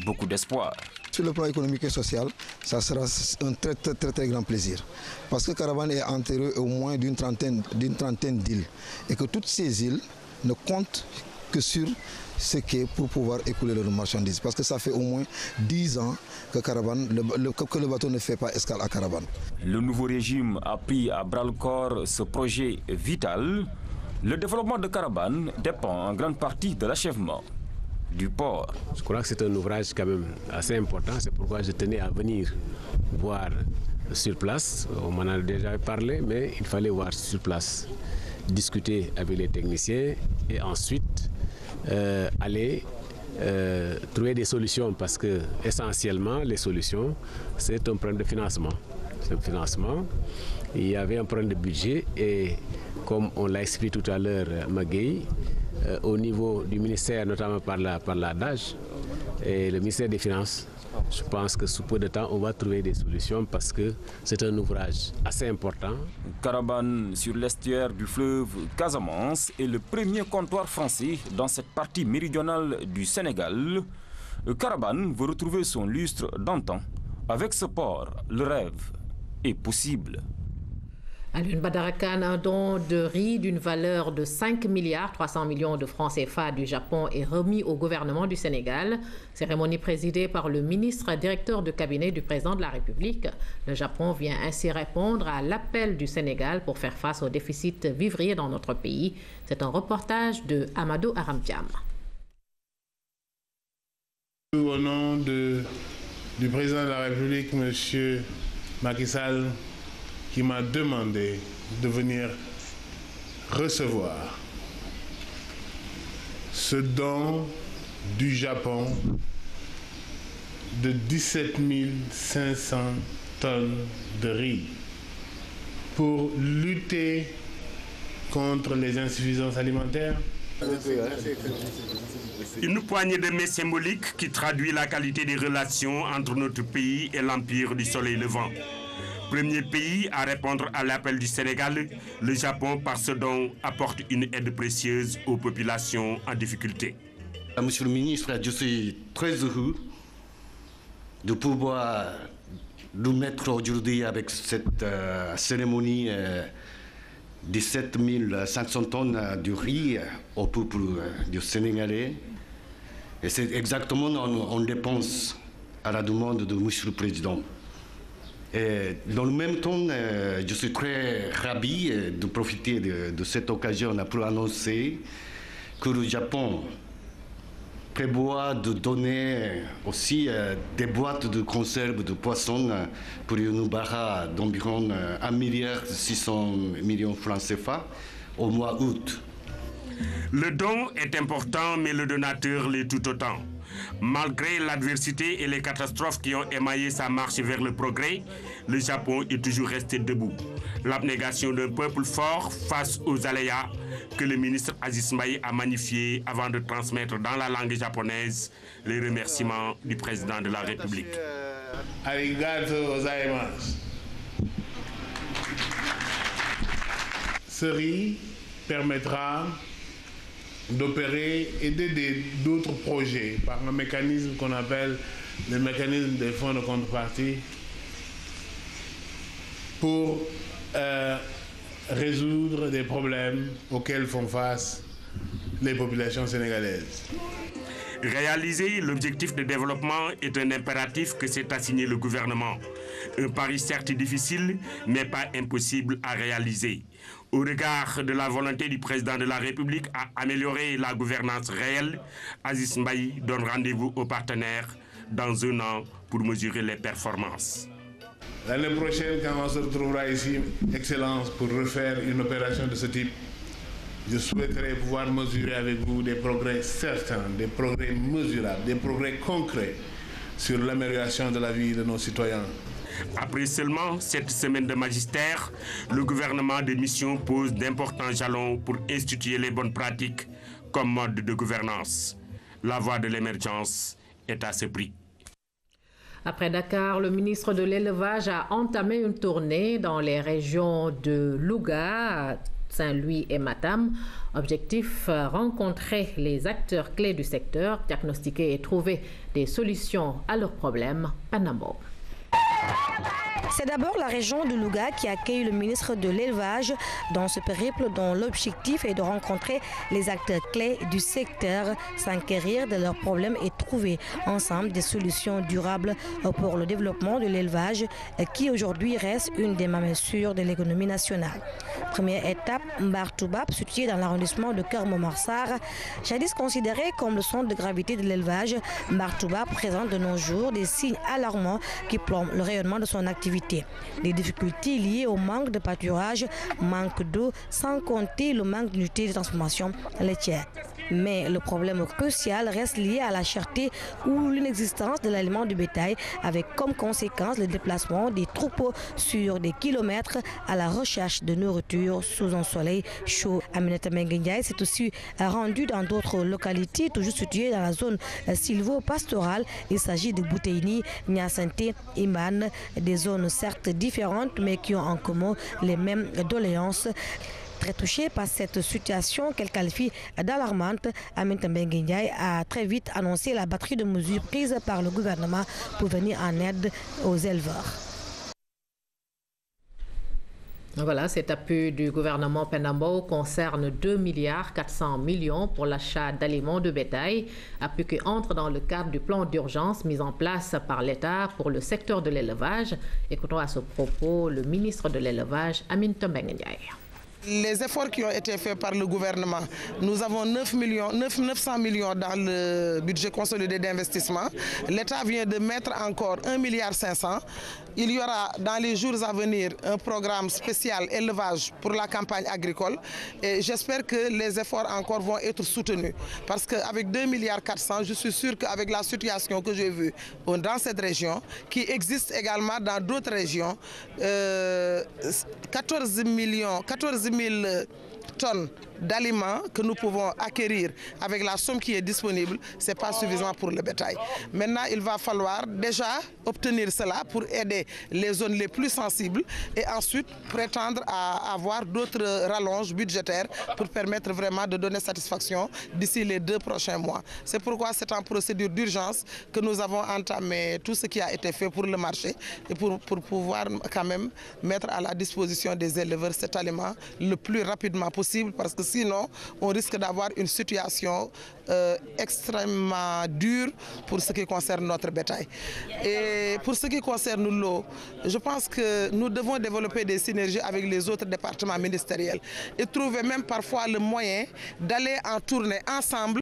beaucoup d'espoir. Sur le plan économique et social, ça sera un très grand plaisir. Parce que Caravane est enterré au moins d'une trentaine d'îles. Et que toutes ces îles ne comptent que sur ce qu'est pour pouvoir écouler leurs marchandises. Parce que ça fait au moins 10 ans que, que le bateau ne fait pas escale à Caravane. Le nouveau régime a pris à bras-le-corps ce projet vital. Le développement de Caravane dépend en grande partie de l'achèvement du port. Je crois que c'est un ouvrage quand même assez important, c'est pourquoi je tenais à venir voir sur place. On m'en a déjà parlé, mais il fallait voir sur place, discuter avec les techniciens et ensuite aller trouver des solutions, parce que essentiellement les solutions, c'est un problème de financement. C'est un financement. Il y avait un problème de budget et comme on l'a expliqué tout à l'heure, Maguey, au niveau du ministère, notamment par la DAGE et le ministère des Finances, je pense que sous peu de temps, on va trouver des solutions parce que c'est un ouvrage assez important. Caravane sur l'estuaire du fleuve Casamance est le premier comptoir français dans cette partie méridionale du Sénégal. Caravane veut retrouver son lustre d'antan. Avec ce port, le rêve est possible. Alioune Badara Kane, un don de riz d'une valeur de 5 milliards 300 millions de francs CFA du Japon est remis au gouvernement du Sénégal. Cérémonie présidée par le ministre directeur de cabinet du président de la République. Le Japon vient ainsi répondre à l'appel du Sénégal pour faire face au déficit vivrier dans notre pays. C'est un reportage de Amadou Aramdiam. Au nom du président de la République, M. Macky Sall, qui m'a demandé de venir recevoir ce don du Japon de 17 500 tonnes de riz pour lutter contre les insuffisances alimentaires. Une poignée de main symbolique qui traduit la qualité des relations entre notre pays et l'Empire du Soleil Levant. Premier pays à répondre à l'appel du Sénégal, le Japon, par ce don, apporte une aide précieuse aux populations en difficulté. Monsieur le ministre, je suis très heureux de pouvoir nous mettre aujourd'hui avec cette cérémonie de 7 500 tonnes de riz au peuple du Sénégalais. Et c'est exactement en dépense à la demande de Monsieur le Président. Et dans le même temps, je suis très ravi de profiter de cette occasion pour annoncer que le Japon prévoit de donner aussi des boîtes de conserve de poissons pour une barre d'environ 1,6 milliard de francs CFA au mois d'août. Le don est important, mais le donateur l'est tout autant. Malgré l'adversité et les catastrophes qui ont émaillé sa marche vers le progrès, le Japon est toujours resté debout. L'abnégation d'un peuple fort face aux aléas que le ministre Aziz Mbaye a magnifié avant de transmettre dans la langue japonaise les remerciements du président de la République. Arigato gozaimasu. Ce riz permettra d'opérer et d'aider d'autres projets par un mécanisme qu'on appelle le mécanisme des fonds de contrepartie pour résoudre des problèmes auxquels font face les populations sénégalaises. Réaliser l'objectif de développement est un impératif que s'est assigné le gouvernement. Un pari certes difficile, mais pas impossible à réaliser. Au regard de la volonté du président de la République à améliorer la gouvernance réelle, Aziz Mbaye donne rendez-vous aux partenaires dans un an pour mesurer les performances. L'année prochaine, quand on se retrouvera ici, Excellence, pour refaire une opération de ce type, je souhaiterais pouvoir mesurer avec vous des progrès certains, des progrès mesurables, des progrès concrets sur l'amélioration de la vie de nos citoyens. Après seulement cette semaine de magistère, le gouvernement de mission pose d'importants jalons pour instituer les bonnes pratiques comme mode de gouvernance. La voie de l'émergence est à ce prix. Après Dakar, le ministre de l'Élevage a entamé une tournée dans les régions de Louga, Saint-Louis et Matam. Objectif, rencontrer les acteurs clés du secteur, diagnostiquer et trouver des solutions à leurs problèmes. Panambo. C'est d'abord la région de Louga qui accueille le ministre de l'Élevage dans ce périple dont l'objectif est de rencontrer les acteurs clés du secteur, s'enquérir de leurs problèmes et trouver ensemble des solutions durables pour le développement de l'élevage qui aujourd'hui reste une des mamelles de l'économie nationale. Première étape, Mbartoubab, situé dans l'arrondissement de Keur Momar-Sarr. Jadis considéré comme le centre de gravité de l'élevage, Mbartoubab présente de nos jours des signes alarmants qui plombent le rayonnement de son activité. Des difficultés liées au manque de pâturage, manque d'eau, sans compter le manque d'unités de transformation laitière. Mais le problème crucial reste lié à la cherté ou l'inexistence de l'aliment du bétail, avec comme conséquence le déplacement des troupeaux sur des kilomètres à la recherche de nourriture sous un soleil chaud. Aminata Mengendiaï s'est aussi rendu dans d'autres localités, toujours situées dans la zone sylvo-pastorale. Il s'agit de Bouteini, Niassante, Iman, des zones certes différentes mais qui ont en commun les mêmes doléances. Très touché par cette situation qu'elle qualifie d'alarmante, Aminata Mbengue a très vite annoncé la batterie de mesures prises par le gouvernement pour venir en aide aux éleveurs. Voilà, cet appui du gouvernement Penambo concerne 2,4 milliards pour l'achat d'aliments de bétail, appui qui entre dans le cadre du plan d'urgence mis en place par l'État pour le secteur de l'élevage. Écoutons à ce propos le ministre de l'Élevage, Aminata Mbengue. Les efforts qui ont été faits par le gouvernement, nous avons 900 millions dans le budget consolidé d'investissement. L'État vient de mettre encore 1,5 milliard. Il y aura dans les jours à venir un programme spécial élevage pour la campagne agricole et j'espère que les efforts encore vont être soutenus parce qu'avec 2,4 milliards, je suis sûr qu'avec la situation que j'ai vue dans cette région, qui existe également dans d'autres régions, 14 000 tonnes d'aliments que nous pouvons acquérir avec la somme qui est disponible, ce n'est pas suffisant pour le bétail. Maintenant, il va falloir déjà obtenir cela pour aider les zones les plus sensibles et ensuite prétendre à avoir d'autres rallonges budgétaires pour permettre vraiment de donner satisfaction d'ici les 2 prochains mois. C'est pourquoi c'est en procédure d'urgence que nous avons entamé tout ce qui a été fait pour le marché et pour pouvoir quand même mettre à la disposition des éleveurs cet aliment le plus rapidement possible parce que sinon, on risque d'avoir une situation extrêmement dure pour ce qui concerne notre bétail. Et pour ce qui concerne l'eau, je pense que nous devons développer des synergies avec les autres départements ministériels et trouver même parfois le moyen d'aller en tournée ensemble.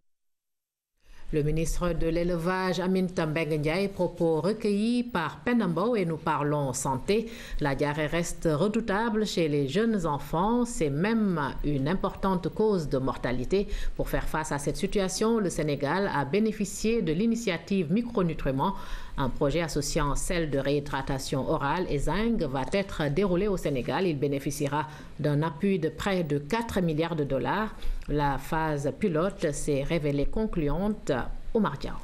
Le ministre de l'Élevage, Aminata Mbengue, propos recueillis par Penambo et nous parlons santé. La diarrhée reste redoutable chez les jeunes enfants. C'est même une importante cause de mortalité. Pour faire face à cette situation, le Sénégal a bénéficié de l'initiative Micronutriments. Un projet associant sel de réhydratation orale et zinc va être déroulé au Sénégal. Il bénéficiera d'un appui de près de 4 milliards de dollars. La phase pilote s'est révélée concluante au Mardian.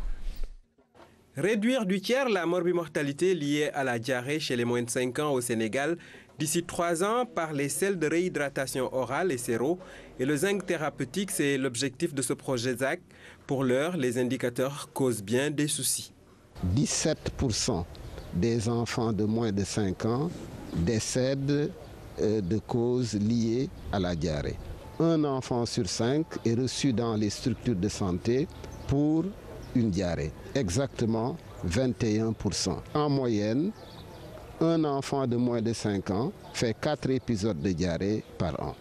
Réduire du tiers la morbimortalité liée à la diarrhée chez les moins de 5 ans au Sénégal d'ici 3 ans par les sels de réhydratation orale et séraux et le zinc thérapeutique, c'est l'objectif de ce projet ZAC. Pour l'heure, les indicateurs causent bien des soucis. 17% des enfants de moins de 5 ans décèdent de causes liées à la diarrhée. Un enfant sur 5 est reçu dans les structures de santé pour une diarrhée, exactement 21%. En moyenne, un enfant de moins de 5 ans fait 4 épisodes de diarrhée par an.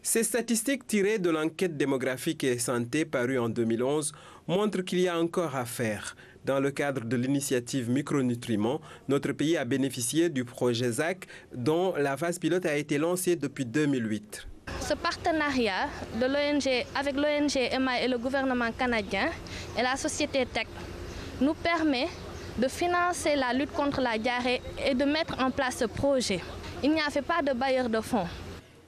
Ces statistiques tirées de l'enquête démographique et santé parue en 2011 montrent qu'il y a encore à faire. Dans le cadre de l'initiative Micronutriments, notre pays a bénéficié du projet ZAC dont la phase pilote a été lancée depuis 2008. Ce partenariat de l'ONG avec l'ONG EMA et le gouvernement canadien et la société Tech nous permet de financer la lutte contre la diarrhée et de mettre en place ce projet. Il n'y a pas de bailleur de fonds.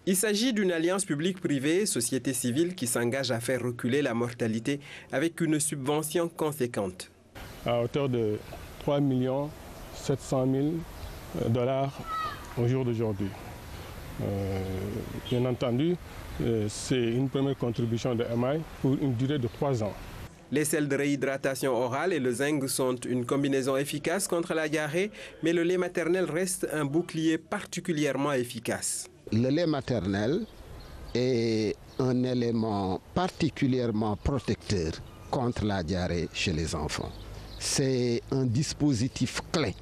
Il s'agit d'une alliance publique-privée, société civile qui s'engage à faire reculer la mortalité avec une subvention conséquente. À hauteur de 3 700 000 $ au jour d'aujourd'hui. Bien entendu, c'est une première contribution de MI pour une durée de 3 ans. Les sels de réhydratation orale et le zinc sont une combinaison efficace contre la diarrhée, mais le lait maternel reste un bouclier particulièrement efficace. Le lait maternel est un élément particulièrement protecteur contre la diarrhée chez les enfants. C'est un dispositif clé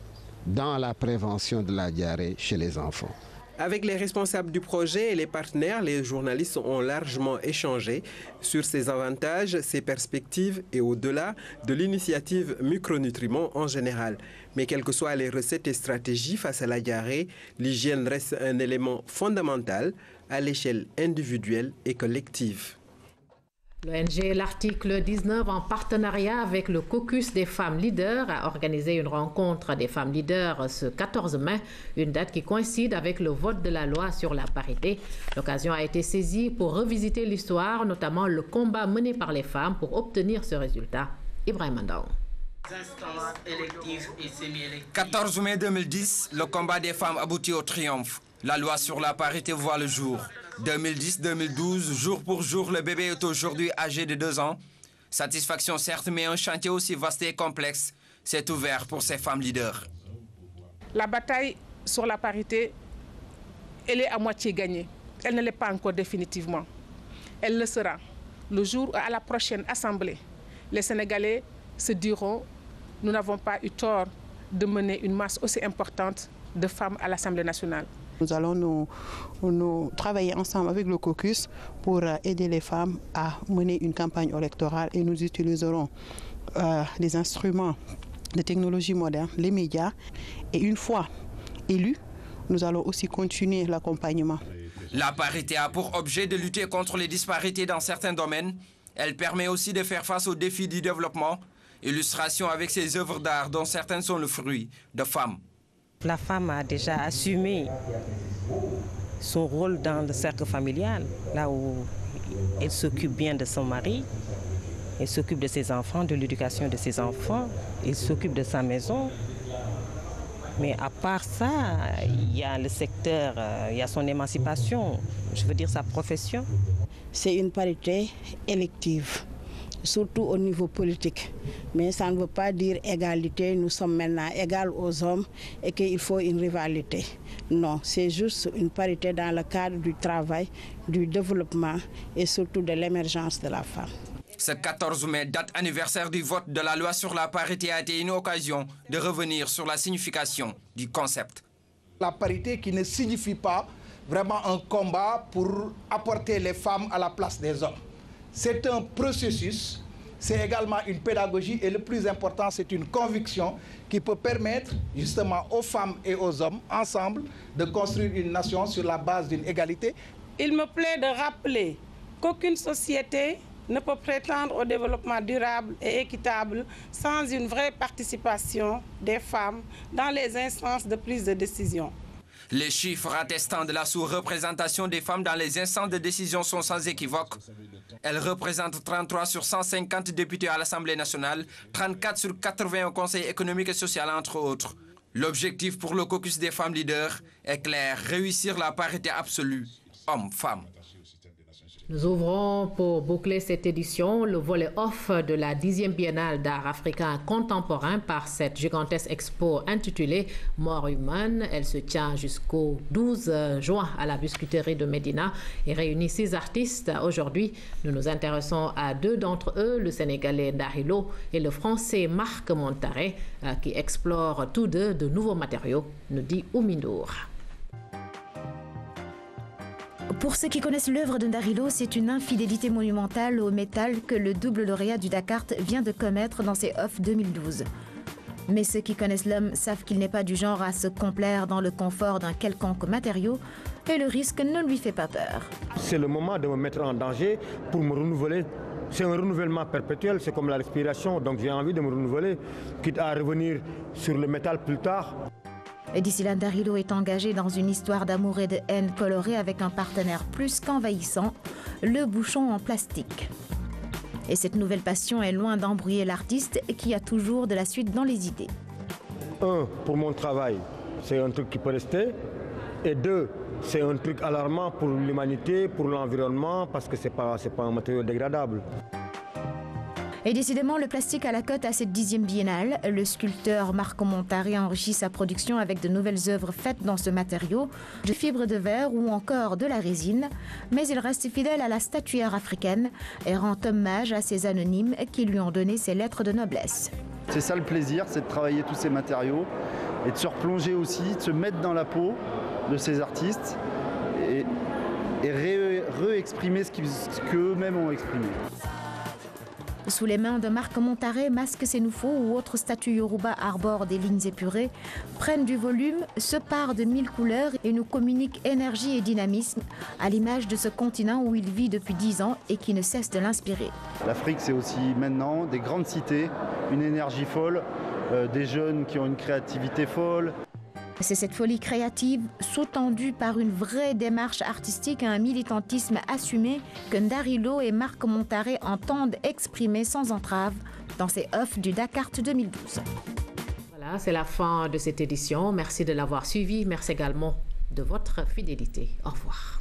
dans la prévention de la diarrhée chez les enfants. Avec les responsables du projet et les partenaires, les journalistes ont largement échangé sur ses avantages, ses perspectives et au-delà de l'initiative micronutriments en général. Mais quelles que soient les recettes et stratégies face à la diarrhée, l'hygiène reste un élément fondamental à l'échelle individuelle et collective. L'ONG L'Article 19, en partenariat avec le Caucus des femmes leaders, a organisé une rencontre des femmes leaders ce 14 mai, une date qui coïncide avec le vote de la loi sur la parité. L'occasion a été saisie pour revisiter l'histoire, notamment le combat mené par les femmes pour obtenir ce résultat. Ibrahim Mandaou. 14 mai 2010, le combat des femmes aboutit au triomphe. La loi sur la parité voit le jour. 2010-2012, jour pour jour, le bébé est aujourd'hui âgé de 2 ans. Satisfaction certes, mais un chantier aussi vaste et complexe s'est ouvert pour ces femmes leaders. La bataille sur la parité, elle est à moitié gagnée. Elle ne l'est pas encore définitivement. Elle le sera. Le jour à la prochaine assemblée, les Sénégalais se diront « Nous n'avons pas eu tort de mener une masse aussi importante de femmes à l'Assemblée nationale ». Nous allons nous travailler ensemble avec le caucus pour aider les femmes à mener une campagne électorale et nous utiliserons les instruments de technologie moderne, les médias. Et une fois élus, nous allons aussi continuer l'accompagnement. La parité a pour objet de lutter contre les disparités dans certains domaines. Elle permet aussi de faire face aux défis du développement. Illustration avec ces œuvres d'art dont certaines sont le fruit de femmes. La femme a déjà assumé son rôle dans le cercle familial, là où elle s'occupe bien de son mari, elle s'occupe de ses enfants, de l'éducation de ses enfants, elle s'occupe de sa maison. Mais à part ça, il y a le secteur, il y a son émancipation, je veux dire sa profession. C'est une parité élective, surtout au niveau politique. Mais ça ne veut pas dire égalité, nous sommes maintenant égaux aux hommes et qu'il faut une rivalité. Non, c'est juste une parité dans le cadre du travail, du développement et surtout de l'émergence de la femme. Ce 14 mai, date anniversaire du vote de la loi sur la parité, a été une occasion de revenir sur la signification du concept. La parité qui ne signifie pas vraiment un combat pour apporter les femmes à la place des hommes. C'est un processus, c'est également une pédagogie et le plus important, c'est une conviction qui peut permettre justement aux femmes et aux hommes, ensemble, de construire une nation sur la base d'une égalité. Il me plaît de rappeler qu'aucune société ne peut prétendre au développement durable et équitable sans une vraie participation des femmes dans les instances de prise de décision. Les chiffres attestant de la sous-représentation des femmes dans les instances de décision sont sans équivoque. Elles représentent 33 sur 150 députés à l'Assemblée nationale, 34 sur 80 au Conseil économique et social, entre autres. L'objectif pour le caucus des femmes leaders est clair, réussir la parité absolue, hommes-femmes. Nous ouvrons pour boucler cette édition le volet off de la 10e Biennale d'art africain contemporain par cette gigantesque expo intitulée Mort humaine. Elle se tient jusqu'au 12 juin à la Biscuiterie de Médina et réunit 6 artistes. Aujourd'hui, nous nous intéressons à 2 d'entre eux, le Sénégalais Ndarilo et le Français Marc Montaré, qui explorent tous deux de nouveaux matériaux, nous dit Oumindour. Pour ceux qui connaissent l'œuvre de Ndarilo, c'est une infidélité monumentale au métal que le double lauréat du Dakar vient de commettre dans ses off 2012. Mais ceux qui connaissent l'homme savent qu'il n'est pas du genre à se complaire dans le confort d'un quelconque matériau et le risque ne lui fait pas peur. C'est le moment de me mettre en danger pour me renouveler. C'est un renouvellement perpétuel, c'est comme la respiration, donc j'ai envie de me renouveler, quitte à revenir sur le métal plus tard. Et d'ici là, Ndarilo est engagé dans une histoire d'amour et de haine colorée avec un partenaire plus qu'envahissant, le bouchon en plastique. Et cette nouvelle passion est loin d'embrouiller l'artiste qui a toujours de la suite dans les idées. 1, pour mon travail, c'est un truc qui peut rester. Et 2, c'est un truc alarmant pour l'humanité, pour l'environnement, parce que c'est pas un matériau dégradable. Et décidément, le plastique à la cote à cette 10e biennale. Le sculpteur Marco Montari enrichit sa production avec de nouvelles œuvres faites dans ce matériau, de fibres de verre ou encore de la résine. Mais il reste fidèle à la statuaire africaine et rend hommage à ces anonymes qui lui ont donné ses lettres de noblesse. C'est ça le plaisir, c'est de travailler tous ces matériaux et de se replonger aussi, de se mettre dans la peau de ces artistes et réexprimer ce qu'eux-mêmes ont exprimé. Sous les mains de Marc Montaré, Masque Sénoufo ou autres statues Yoruba arborent des lignes épurées, prennent du volume, se parent de 1000 couleurs et nous communiquent énergie et dynamisme, à l'image de ce continent où il vit depuis 10 ans et qui ne cesse de l'inspirer. L'Afrique, c'est aussi maintenant des grandes cités, une énergie folle, des jeunes qui ont une créativité folle. C'est cette folie créative, sous-tendue par une vraie démarche artistique et un militantisme assumé que Ndarilo et Marc Montaré entendent exprimer sans entrave dans ces œuvres du Dakar 2012. Voilà, c'est la fin de cette édition. Merci de l'avoir suivi. Merci également de votre fidélité. Au revoir.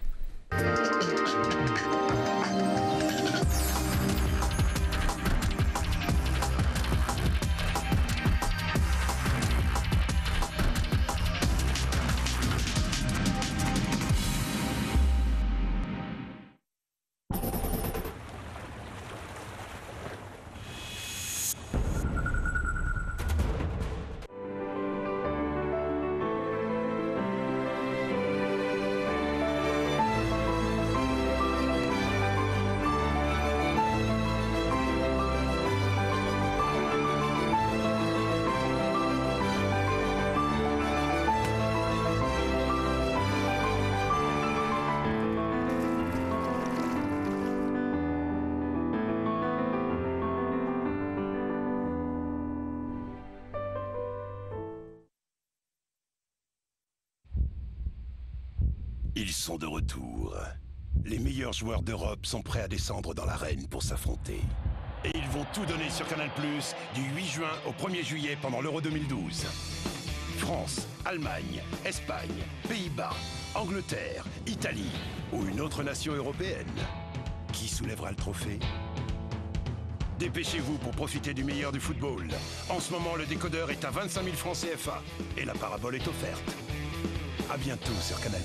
Ils sont de retour. Les meilleurs joueurs d'Europe sont prêts à descendre dans l'arène pour s'affronter. Et ils vont tout donner sur Canal+, du 8 juin au 1er juillet pendant l'Euro 2012. France, Allemagne, Espagne, Pays-Bas, Angleterre, Italie ou une autre nation européenne. Qui soulèvera le trophée? Dépêchez-vous pour profiter du meilleur du football. En ce moment, le décodeur est à 25 000 francs CFA et la parabole est offerte. À bientôt sur Canal+.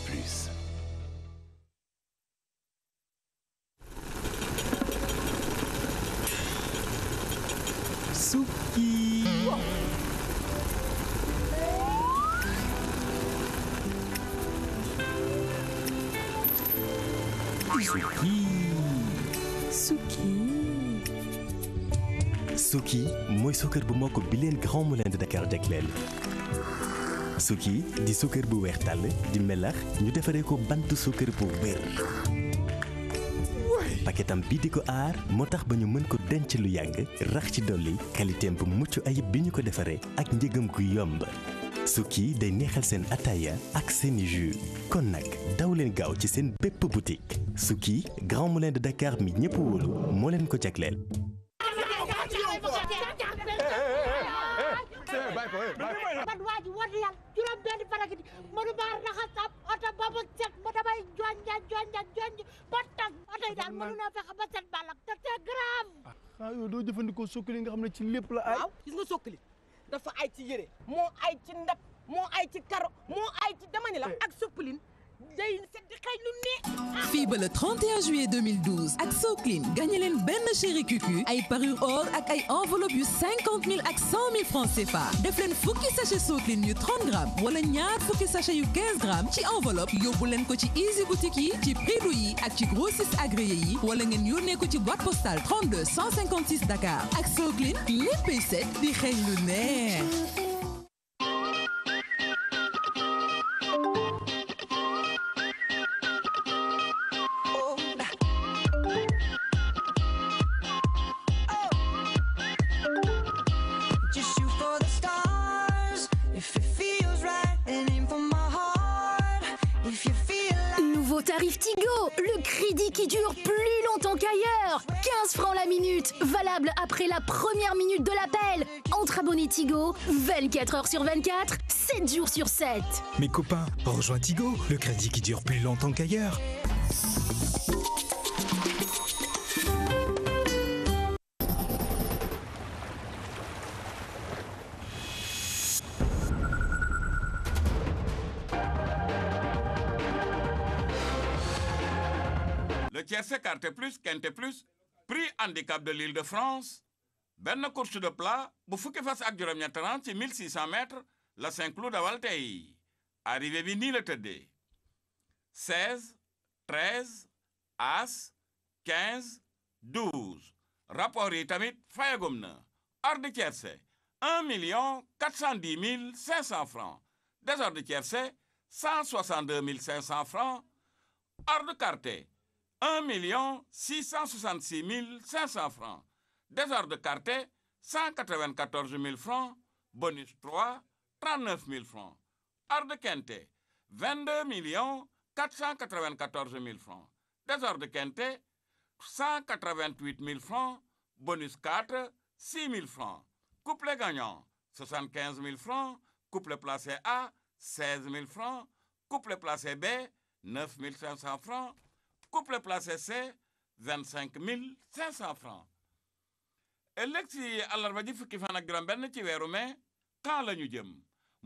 Souki. Souki mooy suukar bu mokk bi leen Grand Moulin de Dakar jagleel. Souki di suukar bu weex tàll di melax ñu defaree ko bantu suukar bu wér. paquetam bii di ko aar moo tax ba ñu mën ko denc lu yàgg rax ci dolli qualité bu mucc ayib bi ñu ko defaree ak njëgam gu yomb. Souki day neexal seen ataaya ak seeni jus kon nag daw leen gaaw ci seen bépp boutique. Souki Grand Moulin de Dakar mi ñëpp wóolu moo leen ko jagleel. yow doo jëfandikoo sokkali nga xam ne ci lépp la ay. waaw gis nga sokkali dafa ay ci yére moo ay ci ndab moo ay ci karo moo ay ci dama ni la ak soppaline day set di xëy lu ne. fii ba le 31 juillet 2012 ak Soclean gagné leen benn chéri cucu ay parure or ak ay enveloppe yu 50 000 ak 100 000 francs CFA def leen fukki sachet Soclean yu 30 grammes wala ñaar fukki sachet yu 15 grammes ci enveloppe yóbbu leen ko ci Easy Boutique yi ci Prilu yi ak ci grossiste agréé yi wala ngeen yónnee ko ci boîte postale 32 156 Dakar ak Soclean léppay set di xëy lu neex. Tarif Tigo, le crédit qui dure plus longtemps qu'ailleurs. 15 francs la minute, valable après la première minute de l'appel. Entre abonnés Tigo, 24 heures sur 24, 7 jours sur 7. Mes copains, rejoins Tigo, le crédit qui dure plus longtemps qu'ailleurs. Le tiercé Carte Plus, Quinte Plus, prix handicap de l'Île-de-France, benn course de plat bu fukki fas ak juróom-ñett ci 1600 mètres la Saint-Cloud dawal tey arrivé bi nii la tëddee 16 13 As 15 12 rapport yi tamit fayagum na ordre tiercé 1 410 500 francs désordre tiercé 162 500 francs ordre Carte 1 666 500 francs. Désordre Carte, 194 000 francs. Bonus 3, 39 000 francs. Ordre Quinte, 22 494 000 francs. Désordre Quinte, 188 000 francs. Bonus 4, 6 000 francs. Couple gagnant, 75 000 francs. Couple placé A, 16 000 francs. Couple placé B, 9 500 francs. Couple placé C, 25 500 francs. ëllëg si àllarba ji fukki fan ak juróom-benn ci weeru mai kan la ñu jëm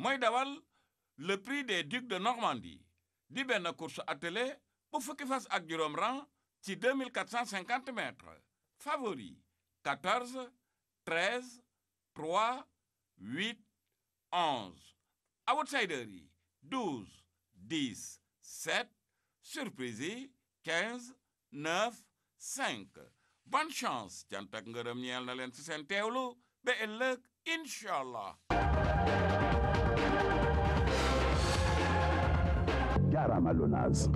mooy dawal le prix des ducs de Normandie di benn course attelée bu fukki fas ak juróom rang ci 2450 mètres. Favori 14 13 3 8 11. Outsider yi 12 10 7. Surprise yi 15 9 5. Bonne chance cant ak ngërëm ñeel na leen ci seen teewlu ba ëllëg inshallah. Jaaraama Lonase.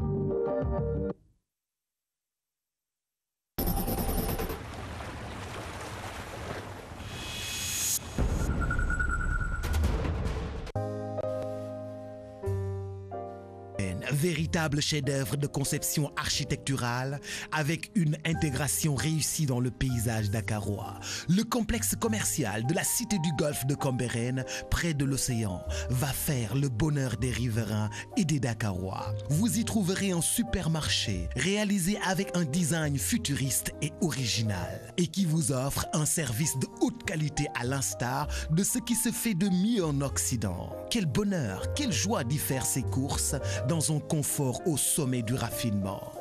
Véritable chef-d'œuvre de conception architecturale avec une intégration réussie dans le paysage dakarois. Le complexe commercial de la cité du golfe de Cambérène, près de l'océan, va faire le bonheur des riverains et des Dakarois. Vous y trouverez un supermarché réalisé avec un design futuriste et original et qui vous offre un service de haute qualité à l'instar de ce qui se fait de mieux en Occident. Quel bonheur, quelle joie d'y faire ses courses dans un confort au sommet du raffinement.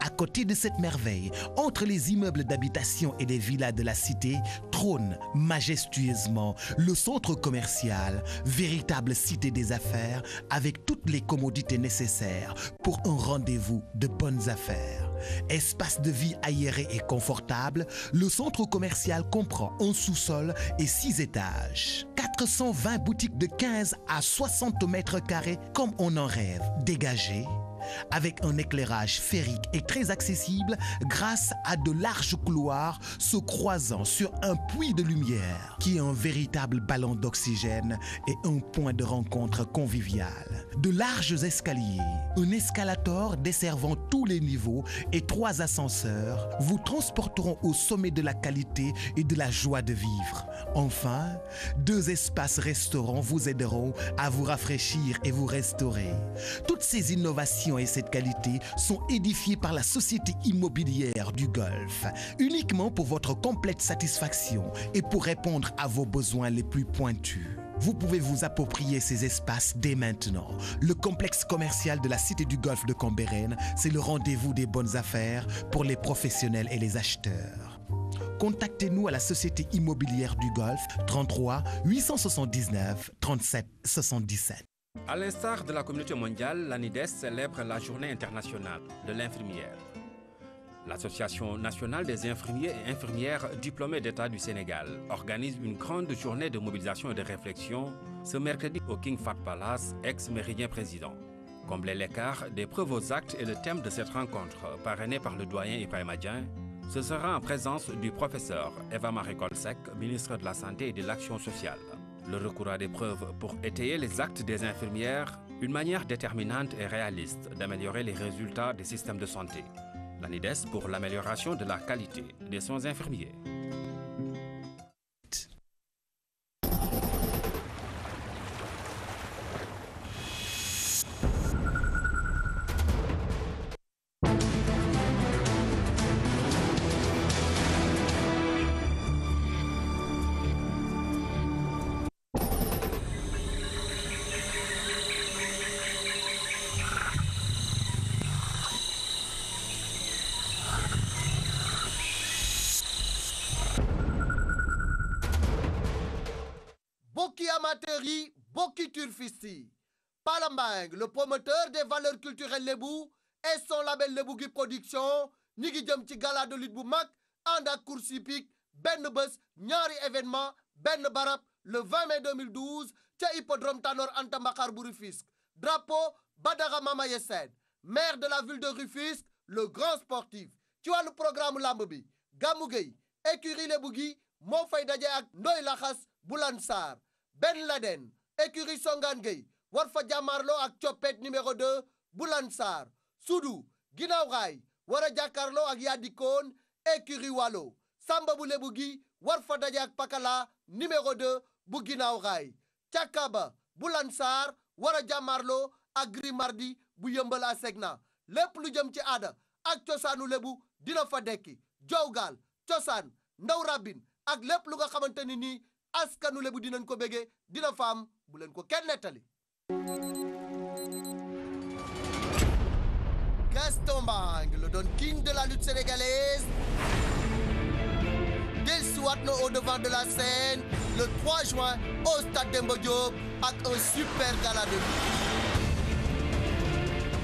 À côté de cette merveille, entre les immeubles d'habitation et les villas de la cité, trône majestueusement le centre commercial, véritable cité des affaires avec toutes les commodités nécessaires pour un rendez-vous de bonnes affaires. Espace de vie aéré et confortable, le centre commercial comprend un sous-sol et 6 étages. 420 boutiques de 15 à 60 mètres carrés comme on en rêve, dégagées, avec un éclairage sphérique et très accessible grâce à de larges couloirs se croisant sur un puits de lumière qui est un véritable ballon d'oxygène et un point de rencontre convivial. De larges escaliers, un escalator desservant tous les niveaux et 3 ascenseurs vous transporteront au sommet de la qualité et de la joie de vivre. Enfin, 2 espaces restaurants vous aideront à vous rafraîchir et vous restaurer. Toutes ces innovations et cette qualité sont édifiées par la Société immobilière du Golfe, uniquement pour votre complète satisfaction et pour répondre à vos besoins les plus pointus. Vous pouvez vous approprier ces espaces dès maintenant. Le complexe commercial de la Cité du Golfe de Cambérène, c'est le rendez-vous des bonnes affaires pour les professionnels et les acheteurs. Contactez-nous à la Société immobilière du Golfe 33 879 37 77. À l'instar de la communauté mondiale, l'ANIDES célèbre la Journée internationale de l'infirmière. L'Association nationale des infirmiers et infirmières diplômés d'État du Sénégal organise une grande journée de mobilisation et de réflexion ce mercredi au King Fahd Palace, ex-méridien président. Combler l'écart des preuves aux actes est le thème de cette rencontre, parrainée par le doyen Ibrahima Dieng. Ce sera en présence du professeur Eva Marie Coll Seck, ministre de la Santé et de l'Action sociale. Le recours à des preuves pour étayer les actes des infirmières, une manière déterminante et réaliste d'améliorer les résultats des systèmes de santé. L'ANIDES pour l'amélioration de la qualité des soins infirmiers. mbokki turfiste yi Palambang le promoteur des valeurs culturelles lébu et son label Lébu gi production ñi ngi jëm ci gala de lutte bu mag ànd ak course hippique benn bés ñaari événement benn barab le 20 mai 2012 ca hippodrome Tanor Anta Mbaxar bu Rufisque drapeau Badara Mamaye Sène maire de la ville de Rufisque le grand sportif ci wàllu programme lamb bi Gamou Gueye écurie Lébu gi moo fay daje ak Ndoy Laxas bu Lansar Ben Laden écurie Songane Gueye war fa jàmmaarloo ak Coppet numéro 2 bu Lansar Soudou ginnaaw raay war a jàkkaarloo ak Yadikoon écurie Walo Samba bu Lébu gi war fa daje ak Pakala numéro 2 bu ginnaaw raay Cakaba bu Lansar war a jàmmaarloo ak Gris Mardi bu Yëmbal Asegna lépp lu jëm ci aada ak cosaanu Lébu dina fa dekki jowgal cosaan ndaw rabin ak lépp lu nga xamante ni nii askanu Lébu dinañ ko béggee dina fa am bu leen ko kenn nettali. Gaston Mbengue le Don King de la lutte sénégalaise dellusiwaat na au devant de la scène le 3 juin au stade Demba Diop ak un super gala de lutte.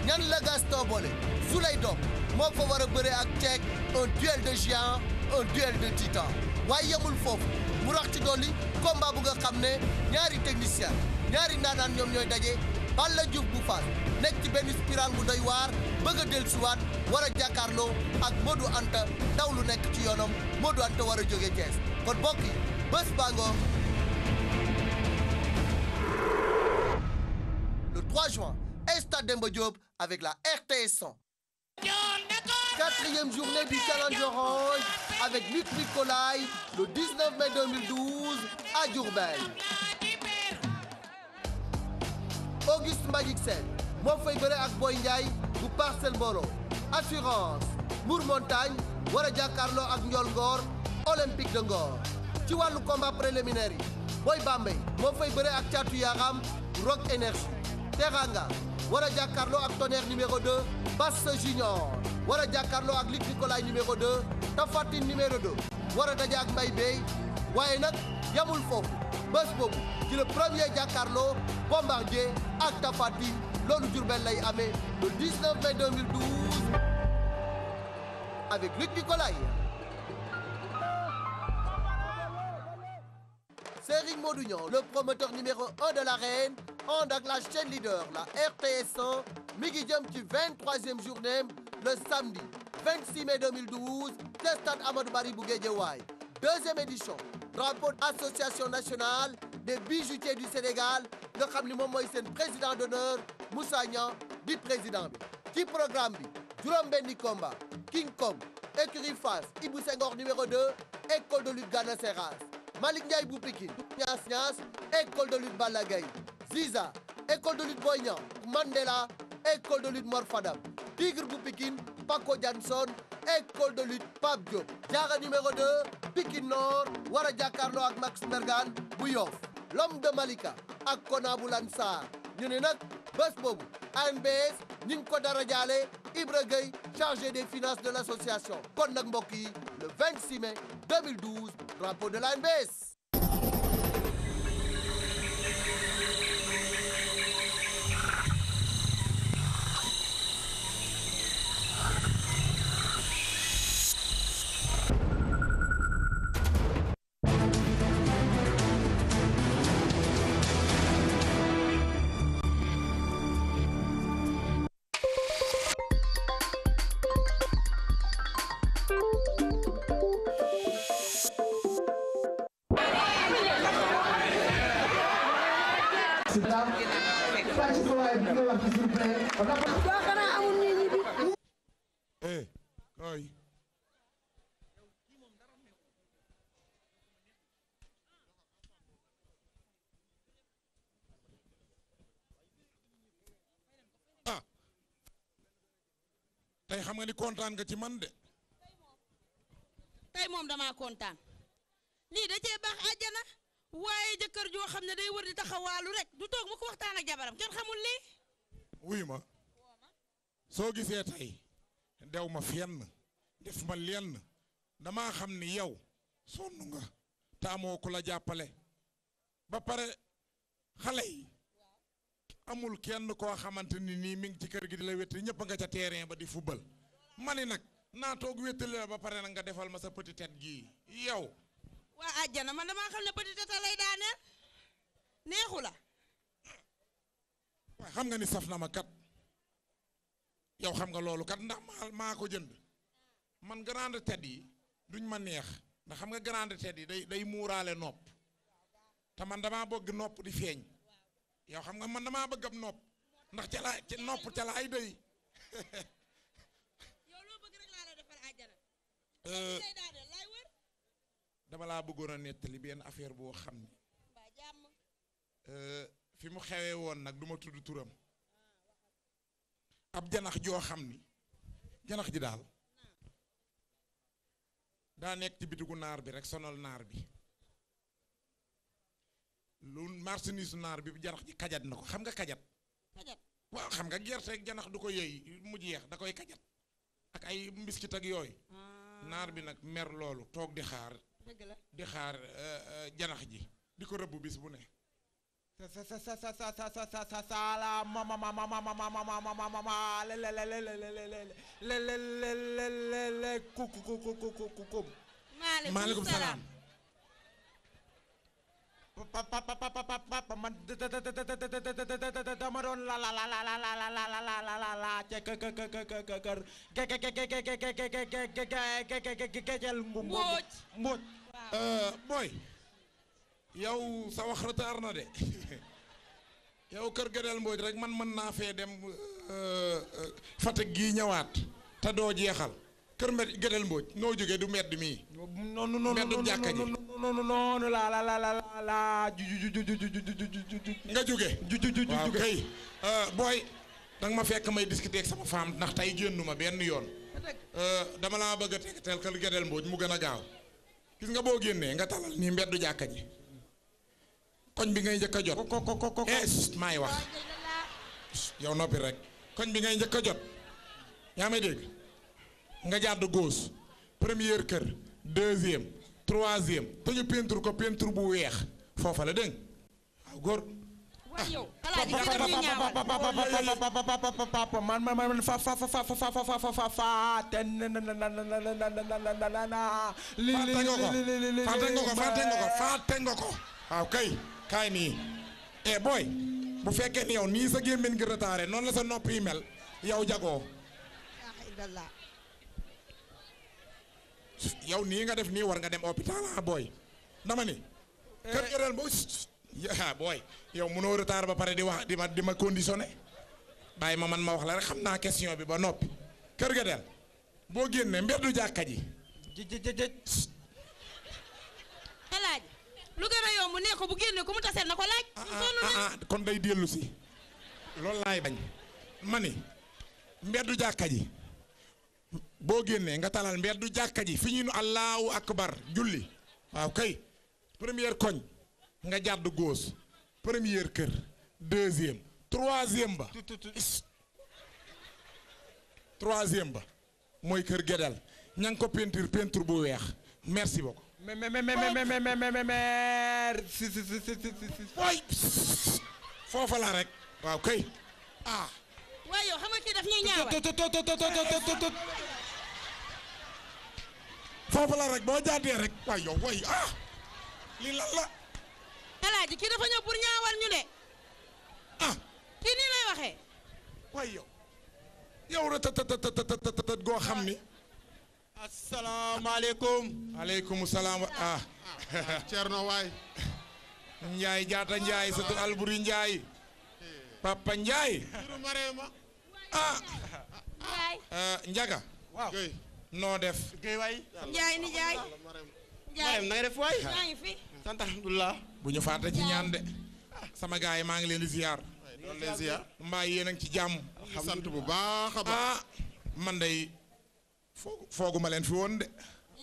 ñan la Gaston boole Souley Diop moo fa war a bëre ak Cech un duel de géant un duel de titan waaye yemul foofu mu rax ci dolli combat bu nga xam ne ñaari technicien ñaari ndaanaan ñoom ñooy daje Balla Diouf bu Fass nekk ci benn spirale bu doy waar bëgg a dellusiwaat war a jàkkaarloo ak Modou Anta daw lu nekk ci yoonam Modou Anta war a jóge Thiès kon bokk yi bés bango le 3 juin Stade Demba Diop avec la RTS 100. Quatrième journée du Challenge Orange avec Luc Nicolaï le 19 mai 2012 à Diourbel. Auguste Magic Sène moo fay bëre ak Boy Ndiaye bu Parcelles Mboro assurance Mour Montagne war a jàkkaarloo ak Ndiol Ngor Olympique de Ngor ci wàllu combat préliminaire yi Boy Bambey moo fay bëre ak Thiatou Yaram Rock Énergie Teranga war a jàkkaarloo ak Tonnerre numéro 2 Basse Junior war a jàkkaarloo ak Luc Nicolaï numéro 2 Tafatine numéro 2 war a daje ak Mbaye Bey waaye nag yamul foofu bés boobu ci le premier jàkkaarloo Bombardier ak Tafatine loolu Diourbel lay amee le 19 mai 2012 avec Luc Nicolaï. Serigne Modou Niang, le promoteur numéro 1 de l'arène, ànd ak la chaîne leader, la RTS 100, mi ngi jëm ci 23e journée le samedi 26 mai 2012 ca stade Amadou Barry bu Guédiawaye. Deuxième édition, drapeau association nationale des bijoutiers du Sénégal nga xam ni moom mooy seen président d'honneur Moussa Niang di président bi. ci programme bi juróom-benni combat King Kong écurie Fass Ibou Senghor numéro 2 école de lutte Gana Seras. Malick Ndiaye bu Pikine Niass Niass école de lutte Balla Gaye Ziza école de lutte Boy Niang Mandela école de lutte Mor Fadam Tigre bu Pikine Paco Janson école de lutte Pape Diop Diarra numéro 2 Pikine Nord war a jàkkaarloo ak Max Mergan bu Yoff l'homme de Malika ak Kona bu Lansar ñu ne nag bés boobu ANBS ñu ngi ko dara jaale Ibra Gueye chargé des finances de l'association kon nag mbokk yi le 26 mai 2012 drapeau de l'ANBS. tey xam nga ni kontaan nga ci man de. tey moom damaa kontaan lii da cee baax àjjana waaye jëkkër joo xam ne day wër di taxawaalu rek du toog mu ko waxtaan ak jabaram kenn xamul lii. wuyu ma soo gisee tey dew ma fenn def ma lenn damaa xam ni yow sonn nga te amoo ku la jàppale ba pare xale yi amul kenn koo xamante ni nii mi ngi ci kër gi di la wéttali ñëpp nga ca terrain ba di football ma ni nag naa toog wéttali la ba pare nag nga defal ma sa petit tête gii yow. waa àjjana man damaa xam ne petit tête lay daaneel neexu la. waaye xam nga ni saf na ma kat yow xam nga loolu kat ndax maa ko jënd man grande tête yi duñ ma neex ndax xam nga grande tête yi day muuraale nopp te man damaa bëgg nopp di feeñ yow xam nga man damaa bëgg ab nopp ndax ca nopp ca laay day. yow loo bëgg rek laa la defal àjjana. lay daaneel lay wër. dama laa bëggoon a nettali benn affaire boo xam ni fi mu xewee woon nag du ma tudd turam ab janax joo xam ni janax ji daal daa nekk ci bitigu naar bi rek sonal naar bi lu marchandise naar bi janax ji kajat na ko xam nga kajat waaw xam nga gerte ak janax du ko yëy mu jeex da koy kajat ak ay mbiskit ak yooyu naar bi nag mer loolu toog di xaar janax ji di ko rëbb bis bu ne sala maaleykum salaam papa man dama doon la mbooj boy yow sa wax retard na de yow kër Gédel Mbodj rek man mën naa fee dem Fatick gii ñëwaat te doo jeexal kër Gédel Mbodj noo jógee du medd mii meddu jàkka ji noonu la nga jóge waaw kay booy danga ma fekk may discuter ak sama femme ndax tey génnuma benn yoon dama laa bëgg a tegtal kër Gédel Mbodj mu gën a gaaw gis nga boo génnee nga talal nii mbeddu jàkka ji koñ bi ngay njëkk a jot maay wax yow noppi rek koñ bi ngay njëkk a jot yaa may dégg nga jàdd gauche première kër deuxième troisième te ñu peinture ko peinture bu weex foofa la dégg waaw góor man fa fàtte nga ko waaw kay kaay nii booy bu fekkee ni yow nii sa gémmiñ gi retardé noonu la sa nopp yi mel yow jagoo yow nii nga def nii war nga dem hôpital booy dama ni kër Gédel Mbodj booy yow mënoo retard ba pare di wax di ma conditionné bàyyi ma man ma wax la rek xam naa question bi ba noppi kër Gédel boo génnee mbeddu jàkka ji laaj lu gën a yomb ne ko bu génne ku mu taseel na ko laaj kon day dellu si loolu laay bañ ma ni mbeddu jàkka ji boo génnee nga talal mbeddu jàkka ji fi ñu nu allahu akbar julli waaw kay première koñ nga jàdd gauche première kër deuxième troisième ba mooy kër Gédel ña ngi ko peinture bu weex merci beaucoup merci waay foofa la rek waaw kay waaye yow xam nga kii daf ñuy ñaawal foofa la rek boo jàddee rek waay yow waay lii lan la alaaji kii dafa ñëw pour ñaawal ñu de kii nii lay waxee waay yow rëtëtëtëtëtëtët goo xam ni asalaamaaleykum aleykum salaam Cerno waay Njaay jaata Njaay sëtu Alburi Njaay Papa Njaay Njaga waaw noo def Guèye waay Njaay ni Njaay Marème na nga def waay maa ngi fi sant alhamdulilah bu ñu fàtte ci ñaan de sama gaay yi maa ngi leen di ziar doon leen ziar mbaa yéen a ngi ci jàmm sant bu baax a baax man day fooguma leen fi woon de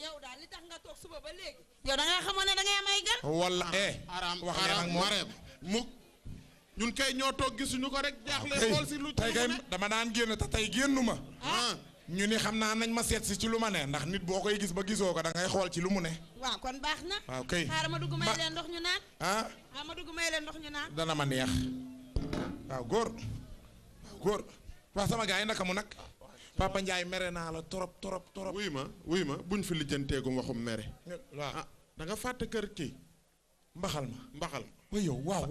yow daal li tax nga toog suba ba léegi yow da nga xamoon ne da ngay am ay gan walla wax leen ak Marème mukk ñun kay ñoo toog gisuñu ko rek jaaxle xool si lu tey kay dama daan génn te tey génnuma ñu ni xam naa nañ ma seet si ci lu ma ne ndax nit boo koy gis ba gisoo ko da ngay xool ci lu mu ne. waaw kon baax na. waaw kay xaaral ma dugg may leen ndox ñu naan. ah. ma dugg may leen ndox ñu naan. dana ma neex. waaw góor. waaw góor. waa sama gars yi naka mu nag. Papa Ndiaye mere naa la trop. wuy ma buñ fi lijjanteegum waxum mere. waaw ah da nga fàtte kër kii. mbaxal. waaye yow waaw.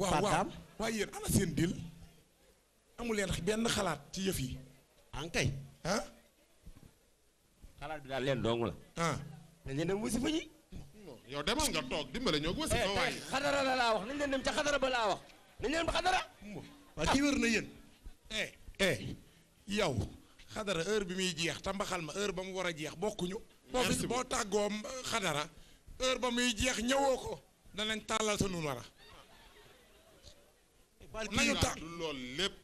waaye yéen ana seen dil. amu leen benn xalaat ci yëf yi. ankay. ah. xalaat bi daal leen dong la. ah. nañ leen dem wasi fa ji. yow demal nga toog dimbale ñoo wasi fa waay. xadara la laa wax nañ leen dem ca xadara ba laa wax. nañ leen ba xadara. waa kii wër na yéen. yow. xadara heure bi muy jeex te mbaxal ma heure ba mu war a jeex bokkuñu. boo tàggoo xadara heure ba muy jeex ñëwoo ko. danañ tàllal sa numéro. nañu tàll loolu lépp.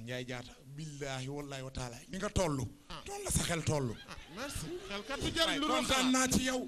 Njaay jaata billaahi wallaahi wa taala ni nga toll. toll la sa xel toll. merci xel kat du jar lu kontaan naa ci yow.